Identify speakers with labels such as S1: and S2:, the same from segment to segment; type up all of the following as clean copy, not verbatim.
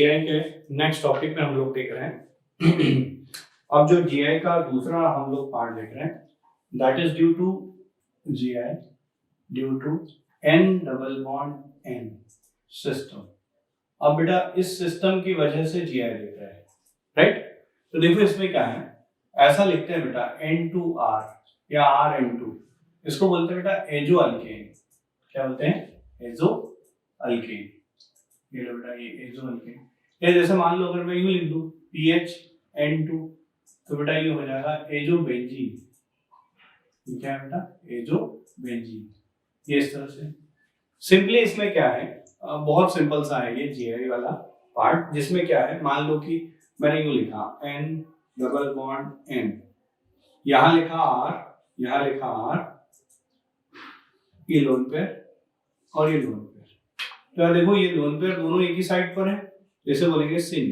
S1: GI के next topic में हम लोग देख रहे हैं अब जो जीआई का दूसरा हम लोग पार्ट देख रहे हैं, that is due to GI due to N double bond N system. अब बेटा इस सिस्टम की वजह से जीआई देख रहे हैं, राइट। तो देखो इसमें क्या है, ऐसा लिखते हैं बेटा N2R या RN2, इसको बोलते हैं बेटा एजो अल्केन। क्या बोलते हैं? Azo alkane. ये लो बेटा, ये एजो अल्केन। ये जैसे मान लो अगर मैं यूं लिख दूं PHN2, तो बेटा ये हो जाएगा एजो बेंजीन। ये क्या है बेटा? Azo benzene. ये इस तरह से सिंपली इसमें क्या है, बहुत सिंपल सा है ये जीआई वाला पार्ट, जिसमें क्या है, मान लो कि मैंने यूं लिखा N डबल बॉन्ड N, यहां लिखा R, यहां लिखा R, ये लोन पेयर और ये लोन पेयर। तो देखो ये लोन पेयर दोनों एक ही साइड पर है, जैसे बोलेंगे सिन।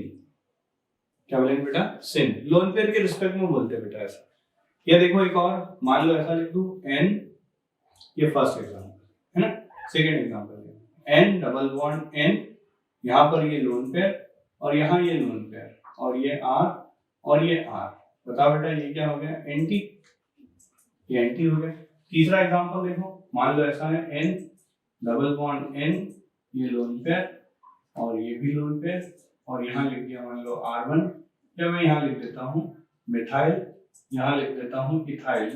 S1: क्या बोलेंगे बेटा? सिन। लोन पेयर के रिस्पेक्ट में बोलते हैं बेटा ऐसा। ये देखो एक और, मान लो ऐसा लिख दूं N, ये फर्स्ट एग्जांपल है ना। Second example N double bond N, यहाँ पर ये लोन पेयर और यहाँ ये लोन पेयर और ये R और ये R। बताओ बेटा ये क्या हो गया? एंटी। ये एंटी हो गया। तीसरा एग्जांपल देखो, मान लो ऐसा है N डबल बॉन्ड N, ये लोन पेयर और ये भी लोन पेयर और यहाँ लिख दिया मान लो R1, या मैं यहाँ लिख देता हूँ मिथाइल, यहाँ लिख देता हूँ इथाइल।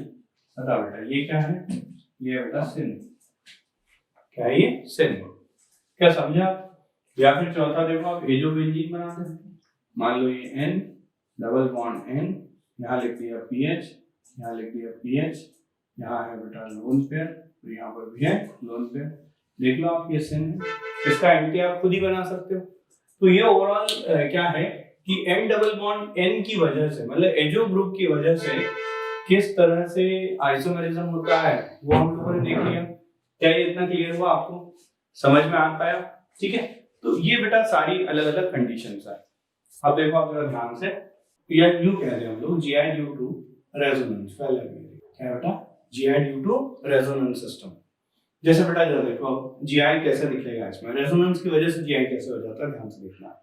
S1: बताओ बेटा ये क्या है? ये बेटा सिन। क्या है ये? सिन। क्या समझा? या फिर चौथा देखो, आप एजो बेंजीन बनाते हैं। मान लो ये N डबल बॉन्ड N, यहाँ लिख दिया PH, यहाँ लिख दिया PH, यहाँ है बेटा लोन पेयर और यहाँ पर भी है लोन पेयर। देख लो आप, ये सिन है। इसका एंटी आप खुद ही बना सकते हो। तो ये ओवरऑल क्या है कि N डबल बॉन्ड N की वजह से, मतलब एजो ग्रुप की वजह से किस तरह से आइसोमेरिज्म होता है वो हम लोगों ने देख लिया। क्या ये इतना क्लियर हुआ? आपको समझ में आ पाया? ठीक है। तो ये बेटा सारी अलग अलग कंडीशंस है। अब देखो आप जरा ध्यान से, या यूं कहते हैं हम लोग जीआई ड्यू टू रेजोनेंस। पहले क्या बेटा? GI due to resonance system. जैसे बेटा जरा देखो जीआई कैसे दिखेगा इसमें, रेजोनेंस की वजह से जीआई कैसे हो जाता है, ध्यान से देखना।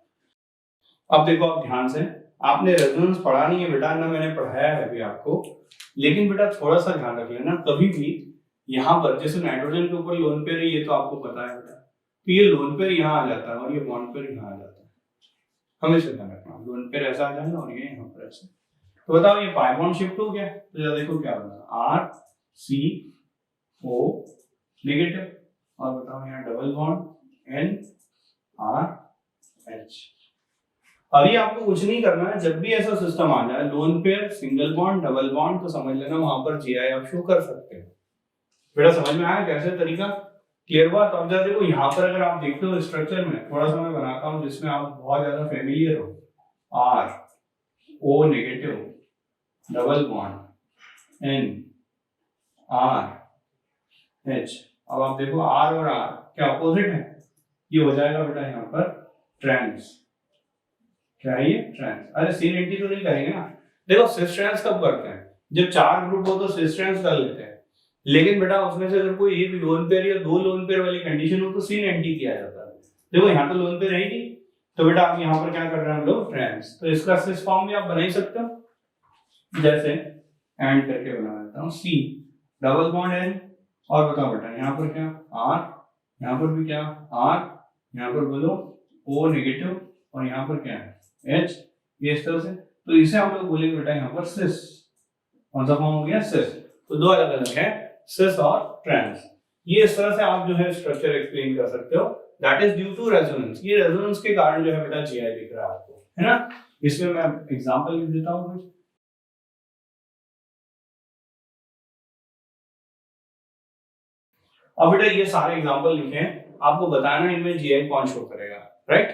S1: अब देखो आप ध्यान से, आपने रेजोनेंस पढ़ा नहीं है बेटा, ना मैंने पढ़ाया है अभी आपको, लेकिन बेटा थोड़ा सा ध्यान रख लेना, कभी भी यहाँ पर जैसे नाइट्रोजन के ऊपर लोन पेयर है, ये तो आपको पता है बेटा, तो ये लोन पेयर यहाँ आ जाता है और ये बॉन्ड पेयर यहाँ आ जाता है। हमेशा ध्यान रखना, लोन पेयर ऐसा आ जाएगा और ये यहाँ पर ऐसा। तो बताओ ये पाई बॉन्ड शिफ्ट हो गया, तो जरा देखो क्या बना, RCO नेगेटिव, और बताओ यहाँ डबल बॉन्ड NRH। अभी आपको कुछ नहीं करना है, जब भी ऐसा सिस्टम आ जाए lone pair single bond double bond, तो समझ लेना वहां पर जीआई आप शो कर सकते हो। बेटा समझ में आया कैसे तरीका? क्लियर हुआ? तो अब जरा देखो यहाँ पर अगर आप देखते हो स्ट्रक्चर में, थोड़ा सा मैं बनाता हूँ जिसमें आप बहुत ज्यादा फेमिलियर हो। RO negative double bond NRH। अब आप देखो R और R क्या अपोजिट है? ये हो जाएगा बेटा यहाँ पर ट्रांस। क्या है ये? ट्रांस। अरे सिन एंटी तो नहीं करेंगे ना। देखो सिस ट्रांस कब करते हैं? जब चार ग्रुप हो तो सिस ट्रांस कर लेते हैं, लेकिन बेटा उसमें से अगर कोई एक लोन पेयर या दो लोन पेयर वाली कंडीशन हो तो सिन एंटी किया जाता है। देखो यहाँ तो लोन पेयर है ही नहीं, तो बेटा आप यहाँ पर क्या कर रहे हैं हम लोग? ट्रांस। तो इसका सिस फॉर्म भी आप बना ही सकते हो, जैसे एंड करके बना देता हूँ C डबल बॉन्ड N, और बताओ बेटा यहाँ पर क्या? R, यहाँ पर भी क्या? R, यहाँ पर बोलो O नेगेटिव, और यहाँ पर क्या है? H। ये इस तरह से, तो इसे हम लोग बोलेंगे बेटा यहाँ पर सिस। कौन सा फॉर्म हो गया? सिस। तो दो अलग अलग है, सिस और ट्रांस। ये इस तरह से आप जो है स्ट्रक्चर एक्सप्लेन कर सकते हो, that is due to resonance. ये रेजोनेंस के कारण जो है बेटा जीआई दिख रहा है आपको, है ना। इसमें मैं एग्जांपल लिख देता हूं कुछ। अब बेटा ये सारे एग्जांपल लिखे हैं, आपको बताना इनमें जीआई कौन शो करेगा, राइट।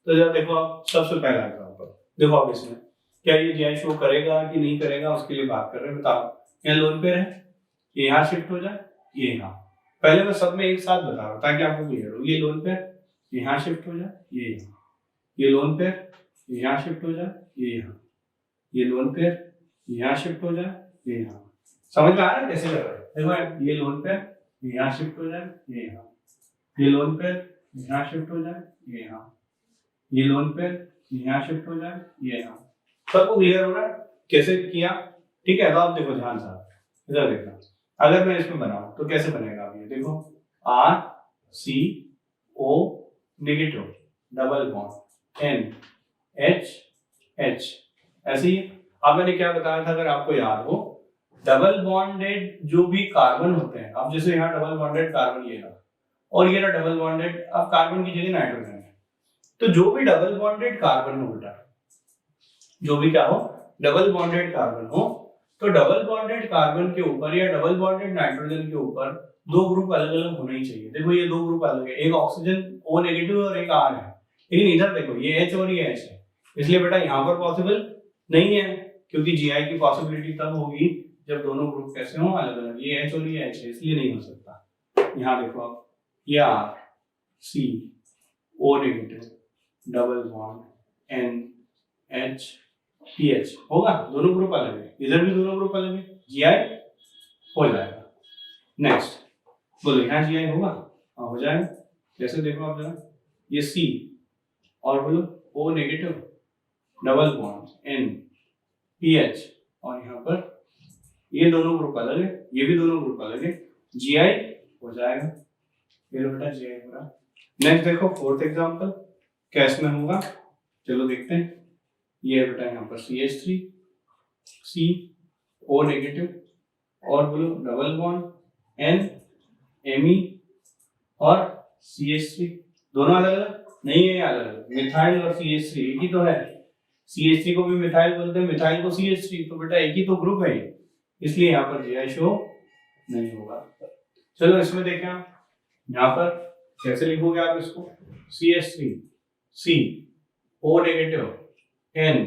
S1: तो जरा देखो आप, सबसे पहला एग्जांपल देखो आप, इसमें क्या ये जीआई शो करेगा कि नहीं करेगा उसके लिए बात कर रहे हैं। बताओ यहाँ लोन पेयर है, ये यहाँ शिफ्ट हो जाए, ये यहाँ। पहले मैं सब में एक साथ बता रहा हूँ ताकि आपको क्लियर हो। ये लोन पेयर यहाँ शिफ्ट हो जाए, ये यहाँ। ये लोन पेयर यहाँ शिफ्ट हो जाए, ये यहाँ। ये लोन पेयर यहाँ शिफ्ट हो जाए, ये यहाँ। समझ में आ रहा है कैसे कर रहे हैं? देखो ये लोन पेयर यहाँ शिफ्ट हो जाए, ये यहाँ। ये लोन पेयर यहाँ शिफ्ट हो जाए, ये यहाँ। ये लोन पेयर यहाँ शिफ्ट हो जाए, ये यहाँ। सबको क्लियर हो रहा है कैसे किया? ठीक है, तो आप देखो ध्यान से, इधर देखना। अगर मैं इसमें बनाऊं तो कैसे बनेगा? आप ये देखो, R C O negative double bond N H H, ऐसे ही। अब मैंने क्या बताया था, अगर आपको याद हो, डबल बॉन्डेड जो भी कार्बन होते हैं, अब जैसे यहाँ डबल बॉन्डेड कार्बन ये रहा, और ये रहा डबल बॉन्डेड, अब कार्बन की जगह नाइट्रोजन है, तो जो भी डबल बॉन्डेड कार्बन हो बेटा, जो भी क्या हो, डबल बॉन्डेड कार्बन हो, तो डबल बॉन्डेड कार्बन के ऊपर या डबल बॉन्डेड नाइट्रोजन के ऊपर दो ग्रुप अलग अलग होने ही चाहिए। देखो ये दो ग्रुप अलग है, एक ऑक्सीजन O नेगेटिव और एक R है, लेकिन इधर देखो ये H और ये H है, इसलिए बेटा यहाँ पर पॉसिबल नहीं है, क्योंकि GI की पॉसिबिलिटी तब होगी जब दोनों ग्रुप कैसे हो, अलग अलग, ये H और ये H है, इसलिए नहीं हो सकता। यहाँ देखो आप, ये R C O negative double bond N H PH होगा, दोनों ग्रुप अलग है, इधर भी दोनों ग्रुप अलग है, GI हो जाएगा। नेक्स्ट बोलो, यहाँ GI होगा? हाँ हो जाएगा। कैसे देखो आप जरा, ये C और बोलो O negative double bond N PH, और यहाँ पर ये दोनों ग्रुप अलग है, ये भी दोनों ग्रुप अलग है, GI हो जाएगा। ये लो बेटा GI हो रहा। नेक्स्ट देखो फोर्थ एग्जांपल कैसे में होगा, चलो देखते हैं। ये बेटा यहाँ पर CH3 C O नेगेटिव और बोलो डबल बॉन्ड N Me और CH3, दोनों अलग अलग नहीं है, अलग अलग, मिथाइल और CH3 एक ही तो है। CH3 को भी मिथाइल बोलते हैं, मिथाइल को CH3, तो बेटा एक ही तो ग्रुप है, इसलिए यहाँ पर GI शो नहीं होगा। चलो इसमें देखें आप, यहाँ पर कैसे लिखोगे आप इसको, CH3 C O negative N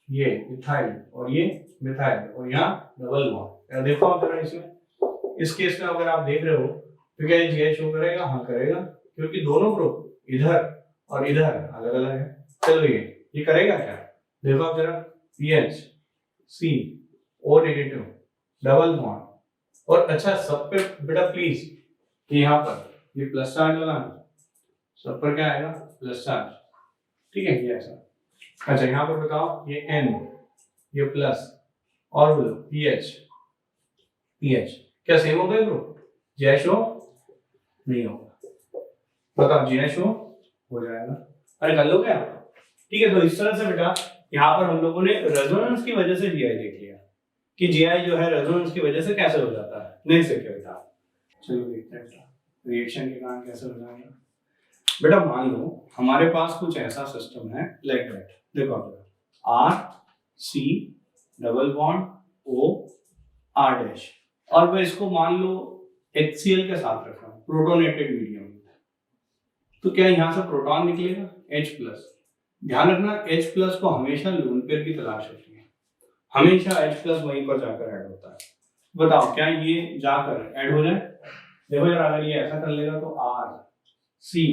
S1: ये मिथाइल और ये मिथाइल और यहाँ डबल बॉन्ड। देखो आप जरा इसमें, इस केस में अगर आप देख रहे हो तो क्या ये GI शो करेगा? हाँ करेगा, क्योंकि दोनों ग्रुप इधर और इधर अलग अलग है। चलो ये करेगा क्या? देखो आप जरा, PH C O negative double bond, और अच्छा सब पे बेटा प्लीज यहाँ पर ये प्लस चार्ज लगाना, सब पर क्या आएगा? प्लस चार्ज, ठीक है, ये ऐसा। अच्छा यहाँ पर बताओ, ये N ये प्लस और बोलो PH क्या सेम हो गए ग्रुप? GI शो नहीं होगा, बताओ GI शो हो जाएगा। अरे कर लो क्या? ठीक है, तो इस तरह से बेटा यहाँ पर हम लोगों ने रेजोनेंस की वजह से GI देख लिया कि GI जो है रेजोनेंस की वजह से कैसे हो जाता है। नेक्स्ट देखिए बेटा, चलो देखते हैं बेटा रिएक्शन के कारण कैसे हो जाएगा। बेटा मान लो हमारे पास कुछ ऐसा सिस्टम है लाइक दैट, देखो आप R C double bond O R dash, और मैं इसको मान लो HCl के साथ रखा हूं, प्रोटोनेटेड मीडियम, तो क्या यहाँ से प्रोटॉन निकलेगा? H plus. ध्यान रखना H प्लस को हमेशा लोन पेयर की तलाश होती है, हमेशा H प्लस वहीं पर जाकर ऐड होता है। बताओ क्या ये जाकर ऐड हो जाए? देखो यार, अगर ये ऐसा कर लेगा तो R C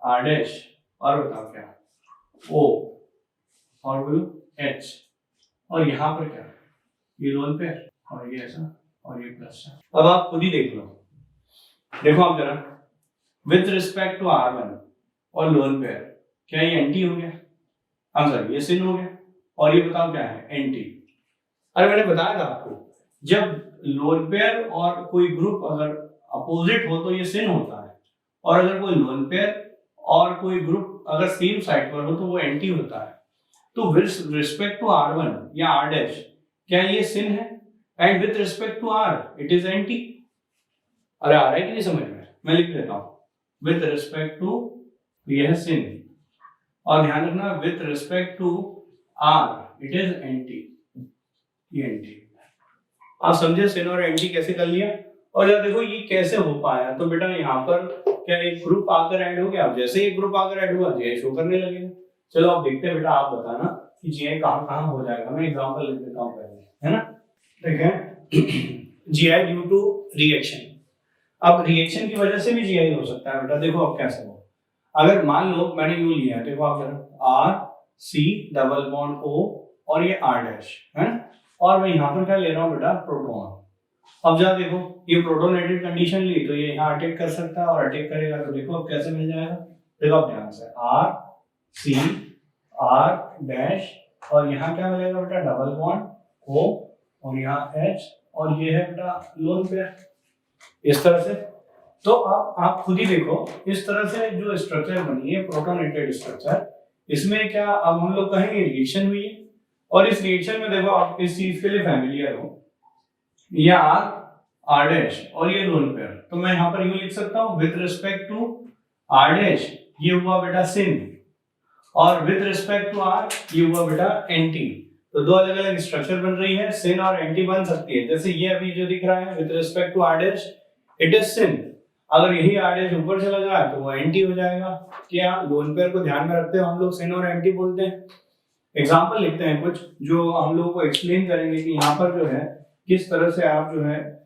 S1: R डैश और बताओ क्या O और बोलो H, और यहाँ पर क्या ये लोन पेयर और ये ऐसा और ये प्लस। अब आप खुद ही देख लो, देखो आप जरा, विथ रिस्पेक्ट टू R1 और लोन पेयर क्या ये एंटी हो गया? आंसर ये सिन हो गया, और ये बताओ क्या है? एंटी। अरे मैंने बताया था आपको, जब लोन पेयर और कोई ग्रुप अगर अपोजिट हो तो ये सिन होता है, और अगर कोई लोन पेयर और कोई ग्रुप अगर सेम साइड पर हो तो वो एंटी होता है। तो विथ रिस्पेक्ट टू R1 या R डैश क्या ये सिन है? And with respect to R it is anti. अरे आ रहा है कि नहीं समझ में? मैं लिख देता हूं, विथ रिस्पेक्ट टू यह सिन, और ध्यान रखना with respect to R it is anti, ये एंटी। आप समझे सिन और एंटी कैसे कर लिया? और जब देखो ये कैसे हो पाया, तो बेटा यहाँ पर क्या एक ग्रुप आकर ऐड हो गया, जैसे ही ग्रुप आकर ऐड हुआ GI शो करने लगेगा। चलो आप देखते हैं बेटा, आप बताना कि GI कहाँ कहाँ हो जाएगा। मैं एग्जांपल लिख देता हूँ पहले, है ना? ठीक है, GI ड्यू टू रिएक्शन। अब रिएक्शन की वजह से भी GI हो सकता है बेटा, देखो अब कैसे हो। अगर मान लो मैंने यू लिया, देखो आप जरा, R C double bond O और ये R डैश है, और मैं यहाँ पर क्या ले रहा हूँ बेटा? प्रोटॉन। अब जरा देखो, ये प्रोटोनेटेड कंडीशन ली तो ये यहाँ अटैक कर सकता है, और अटैक करेगा तो देखो अब कैसे मिल जाएगा। देखो अब ध्यान से, R C R डैश, और यहाँ क्या मिलेगा बेटा, डबल बॉन्ड O, और यहाँ H, और ये है बेटा लोन पेयर, इस तरह से। तो आप खुद ही देखो, इस तरह से जो स्ट्रक्चर बनी है प्रोटोनेटेड स्ट्रक्चर, इसमें क्या अब हम लोग कहेंगे रिएक्शन हुई है, और इस रिएक्शन में देखो आप इस चीज के लिए फैमिलियर हो, ये आर डैश और ये लोन पेयर, तो मैं यहाँ पर यूं लिख सकता हूँ with respect to R dash ये हुआ बेटा सिन, और विद रिस्पेक्ट टू आर ये हुआ बेटा एंटी। तो दो अलग अलग स्ट्रक्चर बन रही है, सिन और एंटी बन सकती है। जैसे ये अभी जो दिख रहा है with respect to R dash it is sin, अगर यही आर डैश ऊपर चला जाए तो वो एंटी हो जाएगा। क्या लोन पेयर को ध्यान में रखते हो हम लोग सिन और एंटी बोलते हैं। एग्जांपल लिखते हैं कुछ जो हम लोग को एक्सप्लेन करेंगे कि यहाँ पर जो है किस तरह से आप जो है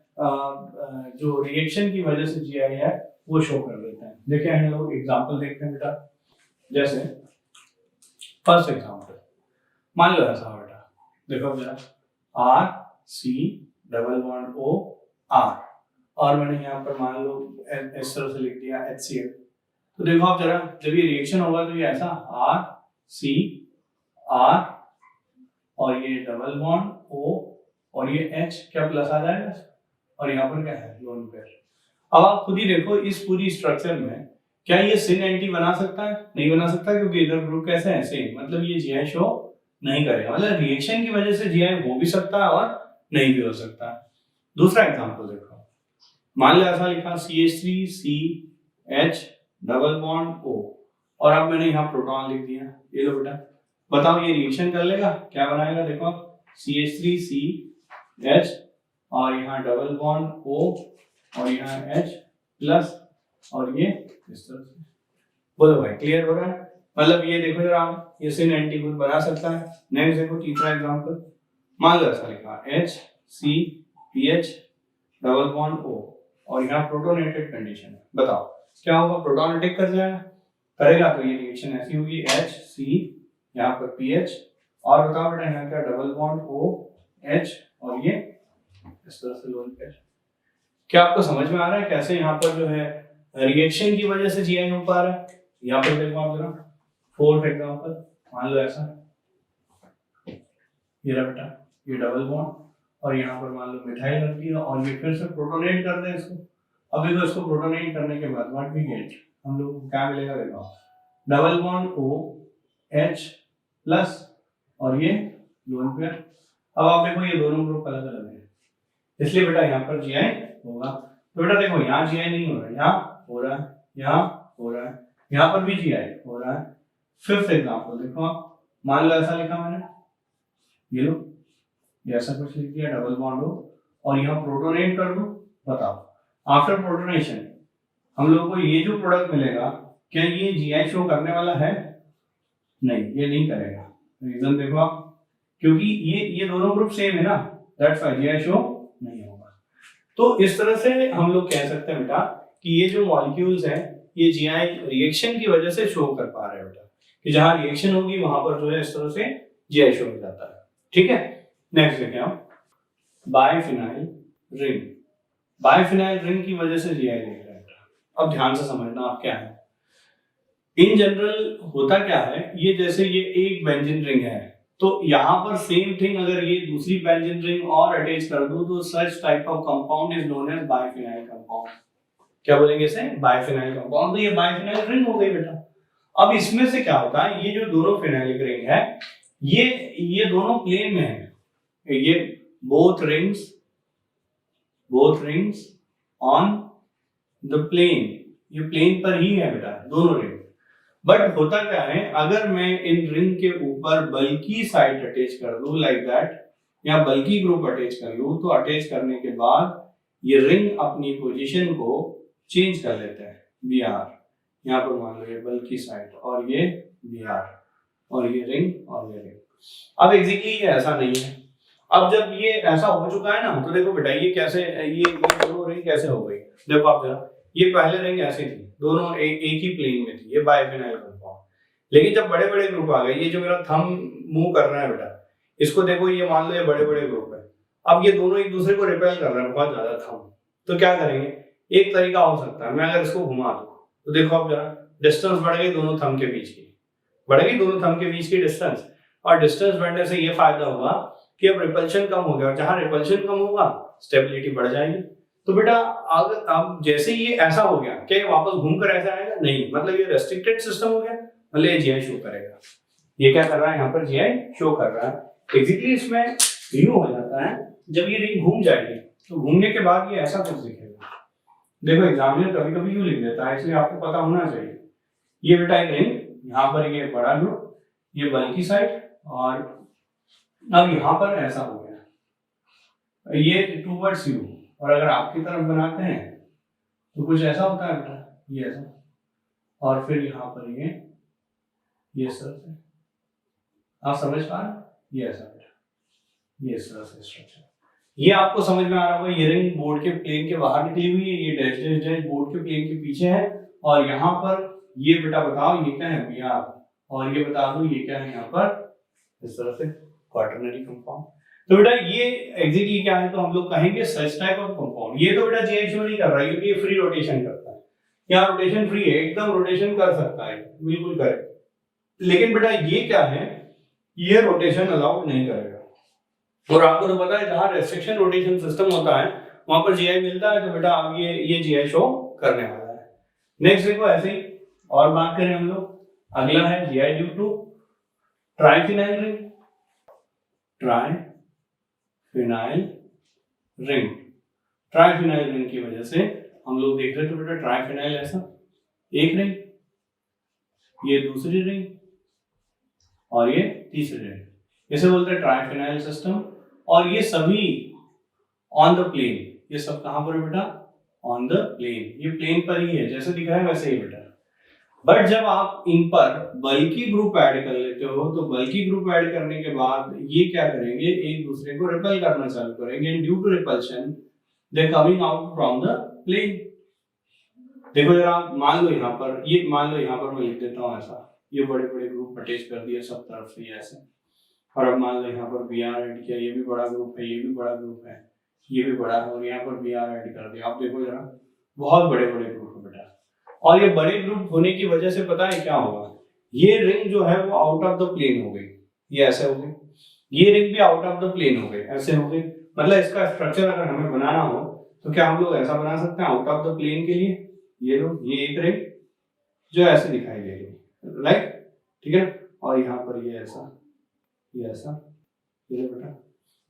S1: जो रिएक्शन की वजह से जीआई है वो शो कर देते हैं। देखिए हम लोग एग्जांपल देखते हैं बेटा, जैसे फर्स्ट एग्जांपल मान लो ऐसा बेटा, देखो जरा R C double bond O R, और मैंने यहाँ पर मान लो इस तरह से लिख दिया HCl। तो देखो आप जरा, जब ये रिएक्शन होगा तो ये ऐसा आर सी आर और ये डबल बॉन्ड O और ये H क्या प्लस आ जाएगा, और यहाँ पर क्या है लोन पेयर। अब आप खुद ही देखो इस पूरी स्ट्रक्चर में क्या ये सिन एंटी बना सकता है, नहीं बना सकता, क्योंकि इधर ग्रुप कैसे है सेम, मतलब ये जीआई शो नहीं करेगा। मतलब रिएक्शन की वजह से जीआई हो भी सकता है और नहीं भी हो सकता है। दूसरा एग्जांपल देखो, मान लो ऐसा लिखा CH3CH डबल बॉन्ड O, और अब मैंने यहाँ प्रोटॉन लिख दिया। ये लो बेटा, बताओ ये रिएक्शन कर लेगा, क्या बनाएगा, देखो CH3CH और यहाँ डबल बॉन्ड O और यहाँ H प्लस, और ये इस तरह से। बोलो भाई क्लियर हो रहा है। मतलब ये देखो जरा, ये सिन एंटी खुद बना सकता है। नेक्स्ट देखो तीसरा एग्जांपल, मान लो ऐसा लिखा HCPH डबल बॉन्ड O और यहाँ प्रोटोनेटेड कंडीशन है, बताओ क्या होगा, प्रोटोनेटिक कर जाएगा, करेगा तो ये रिएक्शन ऐसी होगी HC यहाँ पर PH, और बताओ बेटा यहाँ क्या डबल बॉन्ड OH और ये इस तरह से लोन पेयर। क्या आपको समझ में आ रहा है कैसे यहाँ पर जो है रिएक्शन की वजह से जीआई हो पा रहा है। यहाँ पर देखो आप जरा फोर्थ एग्जांपल, मान लो ऐसा ये रहा बेटा, ये डबल बॉन्ड और यहाँ पर मान लो मिथाइल रखी है, और ये फिर से प्रोटोनेट कर दें इसको। अब देखो इसको प्रोटोनेट करने के बाद व्हाट वी गेट, हम लोग को क्या मिलेगा, देखो डबल बॉन्ड OH प्लस और ये लोन पेयर। अब आप देखो ये दोनों ग्रुप अलग अलग है, इसलिए बेटा यहाँ पर जीआई होगा। तो बेटा देखो यहाँ जीआई नहीं हो रहा है, यहाँ हो रहा है, यहाँ हो रहा है, यहाँ पर भी जीआई हो रहा है। फिफ्थ एग्जांपल देखो आप, मान लो ऐसा लिखा मैंने, ये लो ये ऐसा कुछ लिख दिया डबल बॉन्ड O और यहाँ प्रोटोनेट कर दो। बताओ आफ्टर प्रोटोनेशन हम लोग को ये जो प्रोडक्ट मिलेगा क्या ये जीआई शो करने वाला है, नहीं ये नहीं करेगा। रीजन देखो आप, क्योंकि ये दोनों ग्रुप सेम है ना, दैट्स व्हाई जीआई शो नहीं होगा। तो इस तरह से हम लोग कह सकते हैं बेटा कि ये जो मॉलिक्यूल्स हैं ये जीआई रिएक्शन की वजह से शो कर पा रहे हैं बेटा, कि जहां रिएक्शन होगी वहां पर जो है इस तरह से जीआई शो हो जाता है। ठीक है, नेक्स्ट देखें हम बाइफिनाइल रिंग। बाइफिनाइल रिंग की वजह से जीआई देख रहे हैं बेटा। अब ध्यान से समझना आप क्या है। इन जनरल होता क्या है, ये जैसे ये एक बेंजीन रिंग है, तो यहाँ पर सेम थिंग अगर ये दूसरी बेंजीन रिंग और अटैच कर दूं तो such type of compound is known as biphenyl compound. क्या बोलेंगे इसे, बाइफिनाइल कंपाउंड। तो ये बाइफिनाइल रिंग हो गई बेटा। अब इसमें से क्या होता है, ये जो दोनों फिनाइलिक रिंग है ये दोनों प्लेन में है, ये both rings on the plane, ये प्लेन पर ही है बेटा दोनों रिंग। बट होता क्या है, अगर मैं इन रिंग के ऊपर बल्कि साइड अटैच कर दूं लाइक दैट, या बल्कि ग्रुप अटैच कर लूं, तो अटैच करने के बाद ये रिंग अपनी पोजीशन को चेंज कर लेते हैं Br। यहाँ पर मान लो ये बल्कि साइड और ये Br और ये रिंग और ये रिंग। अब एग्जैक्टली ये ऐसा नहीं है। अब जब ये ऐसा हो चुका है ना, तो देखो बेटा ये कैसे, ये दोनों रिंग कैसे हो गई। देखो आप जरा, ये पहले रिंग ऐसी थी, दोनों एक ही प्लेन में थी, ये बाइफिनाइल कंपाउंड। लेकिन जब बड़े बड़े ग्रुप आ गए, ये जो मेरा थंब मूव कर रहा है बेटा, इसको देखो, ये मान लो ये बड़े बड़े ग्रुप है। अब ये दोनों एक दूसरे को रिपेल कर रहे हैं बहुत ज्यादा थंब, तो क्या करेंगे, एक तरीका हो सकता है मैं अगर इसको घुमा दूं, तो देखो आप जरा डिस्टेंस बढ़ गई दोनों थंब के बीच की, बढ़ेगी दोनों थंब के बीच की डिस्टेंस, और डिस्टेंस बढ़ने से ये फायदा होगा कि अब रिपल्शन कम हो गया, और जहां रिपल्शन कम होगा स्टेबिलिटी बढ़ जाएगी। तो बेटा अब जैसे ये ऐसा हो गया, क्या ये वापस घूमकर ऐसा आएगा? नहीं, मतलब ये रेस्ट्रिक्टेड सिस्टम हो गया, मतलब ये जीआई शो करेगा। ये क्या कर रहा है यहाँ पर? जीआई शो कर रहा है। एग्जैक्टली इसमें यूं हो जाता है, जब ये रिंग घूम जाएगी तो घूमने के बाद ये ऐसा कुछ दिखेगा। देखो एग्जामिनर कभी कभी यूं लिख देता है, इसलिए आपको पता होना चाहिए। ये बेटा एक रिंग, यहाँ पर ये बड़ा ग्रुप, ये बल्कि साइड, और अब यहाँ पर ऐसा हो गया, ये टूवर्ड्स यू, और अगर आपकी तरफ बनाते हैं तो कुछ ऐसा होता है बेटा, ये ऐसा, और फिर यहाँ पर ये सर से, आप समझ पा रहे? ये ऐसा बेटा, ये इस तरह से स्ट्रक्चर। ये आपको समझ में आ रहा होगा, ये रिंग बोर्ड के प्लेन के बाहर निकली हुई है, ये डैश डैश डैश बोर्ड के प्लेन के पीछे है, और यहाँ पर ये बेटा बताओ ये क्या है? बीआर, और ये बता दो ये क्या है यहाँ पर? इस तरह से क्वाटरनरी कंपाउंड। तो बेटा ये एग्जैक्टली क्या है? तो हम लोग कहेंगे सच टाइप ऑफ कंपाउंड। ये तो बेटा जीआई शो नहीं कर रहा है क्योंकि ये फ्री रोटेशन करता है, यहाँ रोटेशन फ्री है, एकदम रोटेशन कर सकता है, बिल्कुल करे। लेकिन बेटा ये क्या है? ये रोटेशन अलाउड नहीं करेगा, और आपको तो पता है जहां रेस्ट्रिक्शन रोटेशन सिस्टम होता है वहां पर जीआई मिलता है, तो बेटा अब ये जीआई शो करने वाला है। नेक्स्ट देखो ऐसे ही और बात करें हम लोग, अगला है GI due to triphenyl ring. Triphenyl ring, triphenyl ring की वजह से हम लोग देख रहे थे बेटा ट्राइफिनाइल ऐसा एक रिंग, ये दूसरी रिंग, और ये तीसरी रिंग, इसे बोलते हैं ट्राइफिनाइल सिस्टम। और ये सभी ऑन द प्लेन, ये सब कहां पर है बेटा? ऑन द प्लेन, ये प्लेन पर ही है, जैसे दिख रहा है वैसे ही बेटा। बट जब आप इन पर बल्कि ग्रुप ऐड कर लेते हो, तो बल्कि ग्रुप ऐड करने के बाद ये क्या करेंगे? एक दूसरे को रिपेल करना चालू करेंगे, and due to repulsion they coming out from the plane. देखो जरा, मान लो यहाँ पर मैं लिख देता हूँ ऐसा, ये बड़े बड़े ग्रुप अटैच कर दिए सब तरफ से ऐसे, और अब मान लो यहाँ पर बी आर ऐड किया, ये भी बड़ा ग्रुप है, ये भी बड़ा ग्रुप है, ये भी बड़ा है, और यहाँ पर बी आर ऐड कर दिया। आप देखो जरा, बहुत बड़े बड़े ग्रुप है बेटा, और ये बड़े ग्रुप होने की वजह से पता है क्या होगा? ये रिंग जो है वो आउट ऑफ द प्लेन हो गई, ये ऐसे हो गई, ये रिंग भी आउट ऑफ द प्लेन हो गई, ऐसे हो गई। मतलब इसका स्ट्रक्चर अगर हमें बनाना हो तो क्या हम लोग ऐसा बना सकते हैं आउट ऑफ द प्लेन के लिए? ये लो, ये एक रिंग जो ऐसे दिखाई दे रही है, राइट, ठीक है, और यहाँ पर ये ऐसा, ये ऐसा, ये बेटा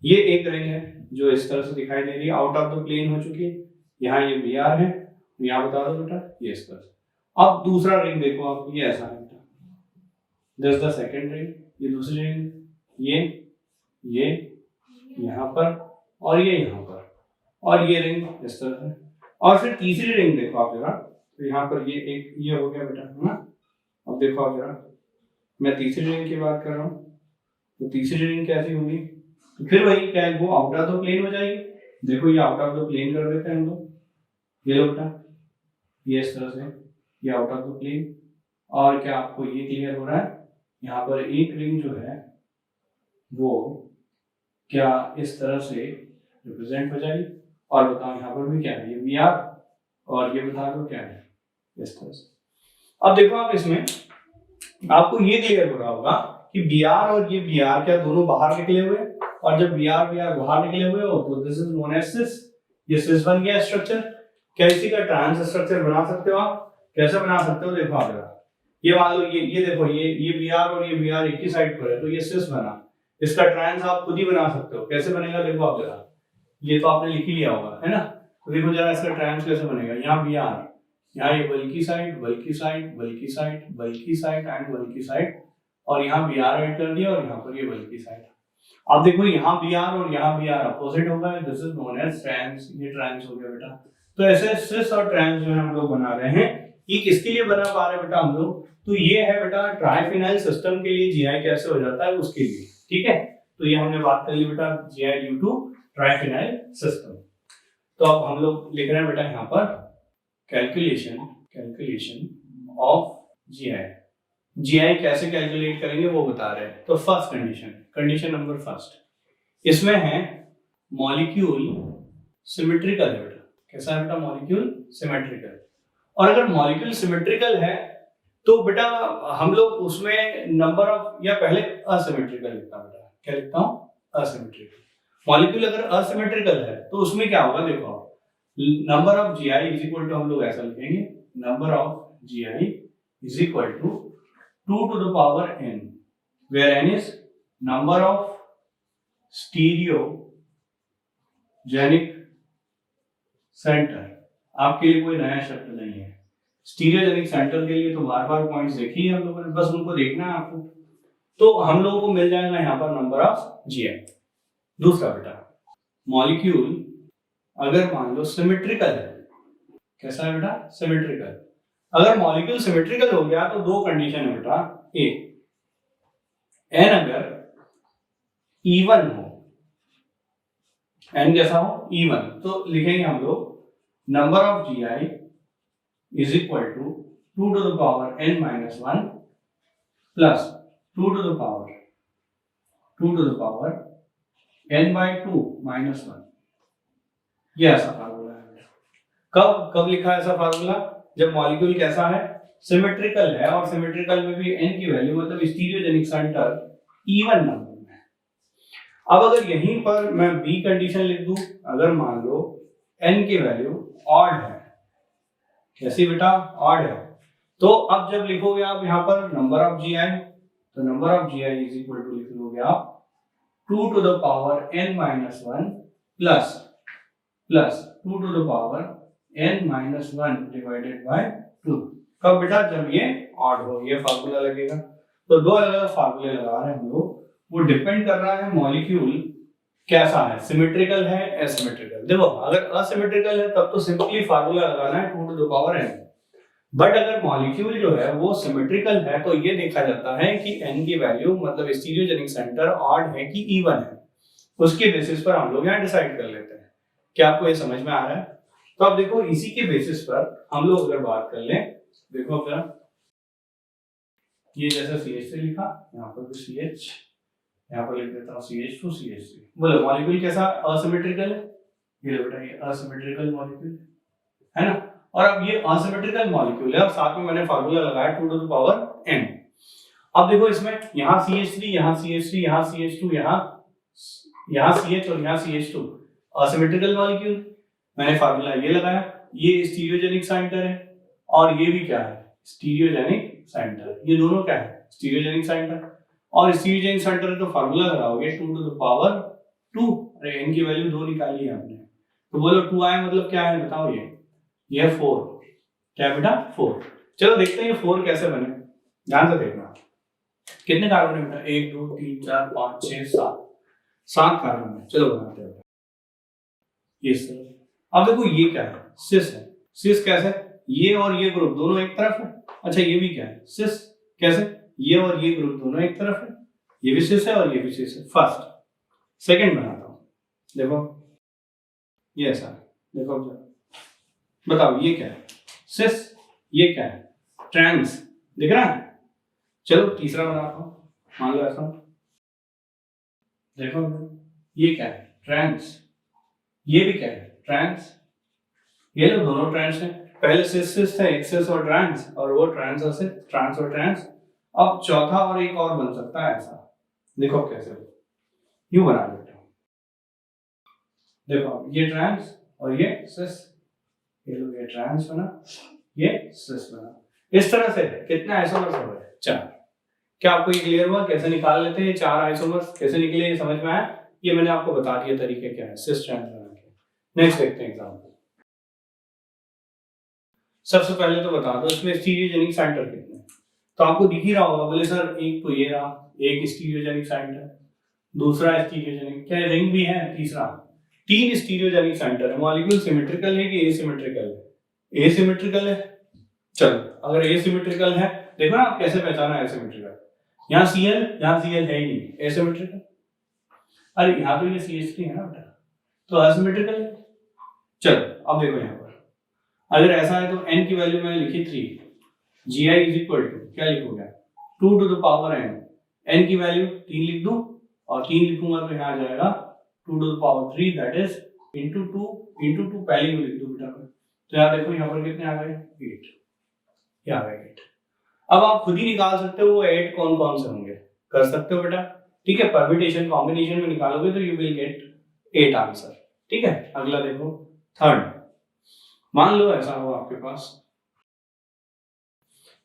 S1: ये एक रिंग है जो इस तरह से दिखाई दे रही है, आउट ऑफ द प्लेन हो चुकी है। यहाँ ये बी आर है, यहाँ बता दो बेटा ये इस तरह से। अब दूसरा रिंग देखो आप, ये ऐसा है बेटा, दिस द सेकंड रिंग, ये दूसरी रिंग, ये यहाँ पर, और ये यहाँ पर, और ये रिंग इस तरह से। और फिर तीसरी रिंग देखो आप जरा, तो यहाँ पर ये एक ये हो गया बेटा, है ना। अब देखो आप जरा, मैं तीसरी रिंग की बात कर रहा हूँ, तो तीसरी रिंग कैसी होगी? तो फिर वही क्या है, वो आउट ऑफ द प्लेन हो जाएगी। देखो ये आउट ऑफ द प्लेन कर देते हैं हम लोग, ये लो बेटा, ये इस तरह से, ये आउट ऑफ द प्लेन। और क्या आपको ये क्लियर हो रहा है? यहाँ पर एक रिंग जो है वो क्या इस तरह से रिप्रेजेंट हो जाएगी, और बताओ यहाँ पर भी क्या है, ये बी आर, और ये बता दो क्या है, इस तरह से। अब देखो आप इसमें आपको ये क्लियर हो रहा होगा कि बी आर और ये बी आर क्या दोनों बाहर निकले हुए, और जब बी आर बाहर निकले हुए हो तो दिस इज नोन एज सिस, ये सिस बन गया स्ट्रक्चर। क्या इसी का ट्रांस स्ट्रक्चर बना सकते हो आप? कैसे बना सकते हो? देखो आप जरा, ये मान लो ये देखो, ये बी आर और ये बी आर एक ही साइड पर है, तो ये सिस बना। इसका ट्रांस आप खुद ही बना सकते हो, कैसे बनेगा? देखो आप जरा, ये तो आपने लिख ही लिया होगा, है ना। तो देखो जरा इसका ट्रांस कैसे बनेगा, यहाँ बी आर, यहाँ ये बल्कि साइड, बल्कि साइड, बल्कि साइड, बल्कि साइड एंड बल्कि साइड, और यहाँ बी आर ऐड कर दिया, और यहाँ पर ये बल्कि साइड। अब देखो यहाँ बी आर और यहाँ बी आर अपोजिट होगा, this is known as trans, ये ट्रांस हो गया बेटा। तो ऐसे सिस और ट्रांस जो है हम लोग बना रहे हैं, ये किसके लिए बना पा रहे हैं बेटा हम लोग? तो ये है बेटा ट्राइफिनाइल सिस्टम के लिए जीआई कैसे हो जाता है उसके लिए, ठीक है। तो ये हमने बात कर ली बेटा GI due to triphenyl system. तो अब हम लोग लिख रहे हैं बेटा यहाँ पर कैलकुलेशन ऑफ जीआई। जीआई कैसे कैलकुलेट करेंगे वो बता रहे हैं। तो फर्स्ट कंडीशन नंबर फर्स्ट, इसमें है मॉलिक्यूल सिमेट्रिकल है बेटा। कैसा है बेटा? Molecule symmetrical. और अगर मॉलिक्यूल सिमेट्रिकल है तो बेटा हम लोग उसमें नंबर ऑफ, या पहले असिमेट्रिकल लिखता बेटा, क्या लिखता हूँ, असिमेट्रिकल। मॉलिक्यूल अगर असिमेट्रिकल है तो उसमें क्या होगा, देखो number of G I is equal to, हम लोग ऐसा लिखेंगे, number of G I is equal to 2 to the power n, where n is number of stereogenic center। आपके लिए कोई नया शब्द नहीं है, स्टीरियोजेनिक सेंटर के लिए तो बार बार पॉइंट्स देखी है हम लोगों ने, बस उनको देखना है आपको। तो हम लोगों को मिल जाएगा यहाँ पर नंबर ऑफ जीआई। दूसरा बेटा, मॉलिक्यूल अगर मान लो सिमेट्रिकल है, कैसा है बेटा, सिमेट्रिकल। अगर मॉलिक्यूल सिमेट्रिकल हो गया तो दो कंडीशन है बेटा, एक एन अगर इवन हो, एन जैसा हो इवन, तो लिखेंगे हम लोग number of G I is equal to 2 to the power n minus 1 plus 2 to the power n by 2 minus 1। ये ऐसा फार्मूला है। कब लिखा है ऐसा फार्मूला, जब मॉलिक्यूल कैसा है, सिमेट्रिकल है, और सिमेट्रिकल में भी n की वैल्यू मतलब स्टीरियोजेनिक सेंटर इवन नंबर में है। अब अगर यहीं पर मैं बी कंडीशन लिख दूं, अगर मान लो n की वैल्यू ऑड है, कैसी बेटा, ऑड है, तो अब जब लिखोगे आप यहाँ पर नंबर ऑफ जी आई, तो number of G I is equal to लिख लोगे आप 2 to the power n minus 1 plus 2 to the power n minus 1 divided by 2। कब बेटा, जब ये ऑड हो, ये फार्मूला लगेगा। तो दो अलग अलग फार्मूले लगा रहे हैं हम लोग, वो डिपेंड कर रहा है मॉलिक्यूल कैसा है, सिमेट्रिकल है एसिमेट्रिकल। देखो अगर असिमेट्रिकल है तब तो सिंपली फार्मूला लगाना है 2 to the power n, but अगर मॉलिक्यूल जो है वो सिमेट्रिकल है तो ये देखा जाता है कि n की वैल्यू मतलब स्टीरियोजेनिक सेंटर ऑड है कि इवन है, उसके बेसिस पर हम लोग यहाँ डिसाइड कर लेते हैं। क्या आपको ये समझ में आ रहा है? तो अब देखो इसी के बेसिस पर हम लोग अगर बात कर लें, देखो जरा, ये जैसे CH3 लिखा, यहाँ पर भी CH, यहाँ पर लिख देता हूँ CH2 CH3। बोलो मॉलिक्यूल कैसा, असिमेट्रिकल है, ये बेटा ये असिमेट्रिकल मॉलिक्यूल है ना। और अब ये असिमेट्रिकल मॉलिक्यूल है, अब साथ में मैंने फार्मूला लगाया 2 to the power n। अब देखो इसमें यहाँ CH3, यहाँ CH3, यहाँ CH2, यहाँ CH और यहाँ CH2, असिमेट्रिकल मॉलिक्यूल। मैंने फार्मूला ये लगाया, ये स्टीरियोजेनिक सेंटर है, और ये भी क्या है, स्टीरियोजेनिक सेंटर। ये दोनों क्या है, स्टीरियोजेनिक सेंटर, और स्टीरियोजेनिक सेंटर है तो फार्मूला लगाओगे 2 to the power 2। अरे n की वैल्यू 2 निकाली है आपने, तो बोलो 2 आए मतलब क्या है बताओ, ये 4, क्या बेटा 4। चलो देखते हैं ये 4 कैसे बने, ध्यान से देखना। कितने कार्बन है बेटा, 1 2 3 4 5 6 7 कार्बन है। चलो बनाते हैं ये सर। अब देखो ये क्या है, सिस है। सिस कैसे, ये और ये ग्रुप दोनों एक तरफ है। अच्छा ये भी क्या है, सिस कैसे, ये और ये ग्रुप दोनों एक तरफ है, ये भी सिस है और ये भी सिस है। फर्स्ट सेकंड बनाता हूं, देखो ये ऐसा है, देखो बताओ ये क्या है, सिस, ये क्या है, ट्रांस, दिख रहा है। चलो तीसरा बनाता हूं, मान लो ऐसा, देखो ये क्या है, ट्रांस, ये भी क्या है, ट्रांस, ये लो दोनों ट्रांस है। पहले सिस था, एक सिस और ट्रांस, और वो ट्रांस और सिस, ट्रांस और ट्रांस। अब चौथा और एक और बन सकता है ऐसा, देखो कैसे, यूं बना देते हैं, देखो ये ट्रांस और ये सिस, ये लो ये ट्रांस बना, ये सिस बना। इस तरह से कितने आइसोमर्स हो गए, 4। क्या आपको ये क्लियर हुआ कैसे निकाल लेते हैं 4 आइसोमर्स, कैसे निकले, ये समझ में आया? ये मैंने आपको बता दिया तरीके क्या है सिस ट्रांस बना के। नेक्स्ट देखते हैं एग्जांपल। सबसे पहले तो बता दो इसमें स्टीरियोजेनिक सेंटर कितने, तो आपको दिख ही रहा होगा। बोले सर एक तो ये रहा, एक स्टीरियोजेनिक सेंटर, दूसरा स्टीरियोजेनिक, क्या रिंग भी है, तीसरा, 3 स्टीरियोजेनिक सेंटर है। मॉलिक्यूल सिमेट्रिकल है कि एसिमेट्रिकल है, एसिमेट्रिकल है। चलो अगर एसिमेट्रिकल है, देखो ना आप कैसे पहचाना एसिमेट्रिकल, यहाँ Cl है ही नहीं, एसिमेट्रिकल। अरे यहाँ तो ये CH3 है ना बेटा, तो एसिमेट्रिकल है। चलो अब देखो यहाँ पर अगर ऐसा है तो n की वैल्यू मैंने लिखी 3, Gi इज इक्वल टू क्या लिखूंगा, 2 to the power n, n की वैल्यू 3 लिख दूं, और 3 लिखूंगा तो यहाँ आ जाएगा 2 to the power 3, that is into 2 पहले ही लिख दूं बेटा। तो यहाँ देखो यहाँ पर कितने आ गए, 8, ये आ गए 8। अब आप खुद ही निकाल सकते हो वो 8 कौन कौन से होंगे, कर सकते हो बेटा, ठीक है। परम्यूटेशन कॉम्बिनेशन में निकालोगे तो यू विल गेट 8 आंसर, ठीक है। अगला देखो थर्ड, मान लो ऐसा हो आपके पास,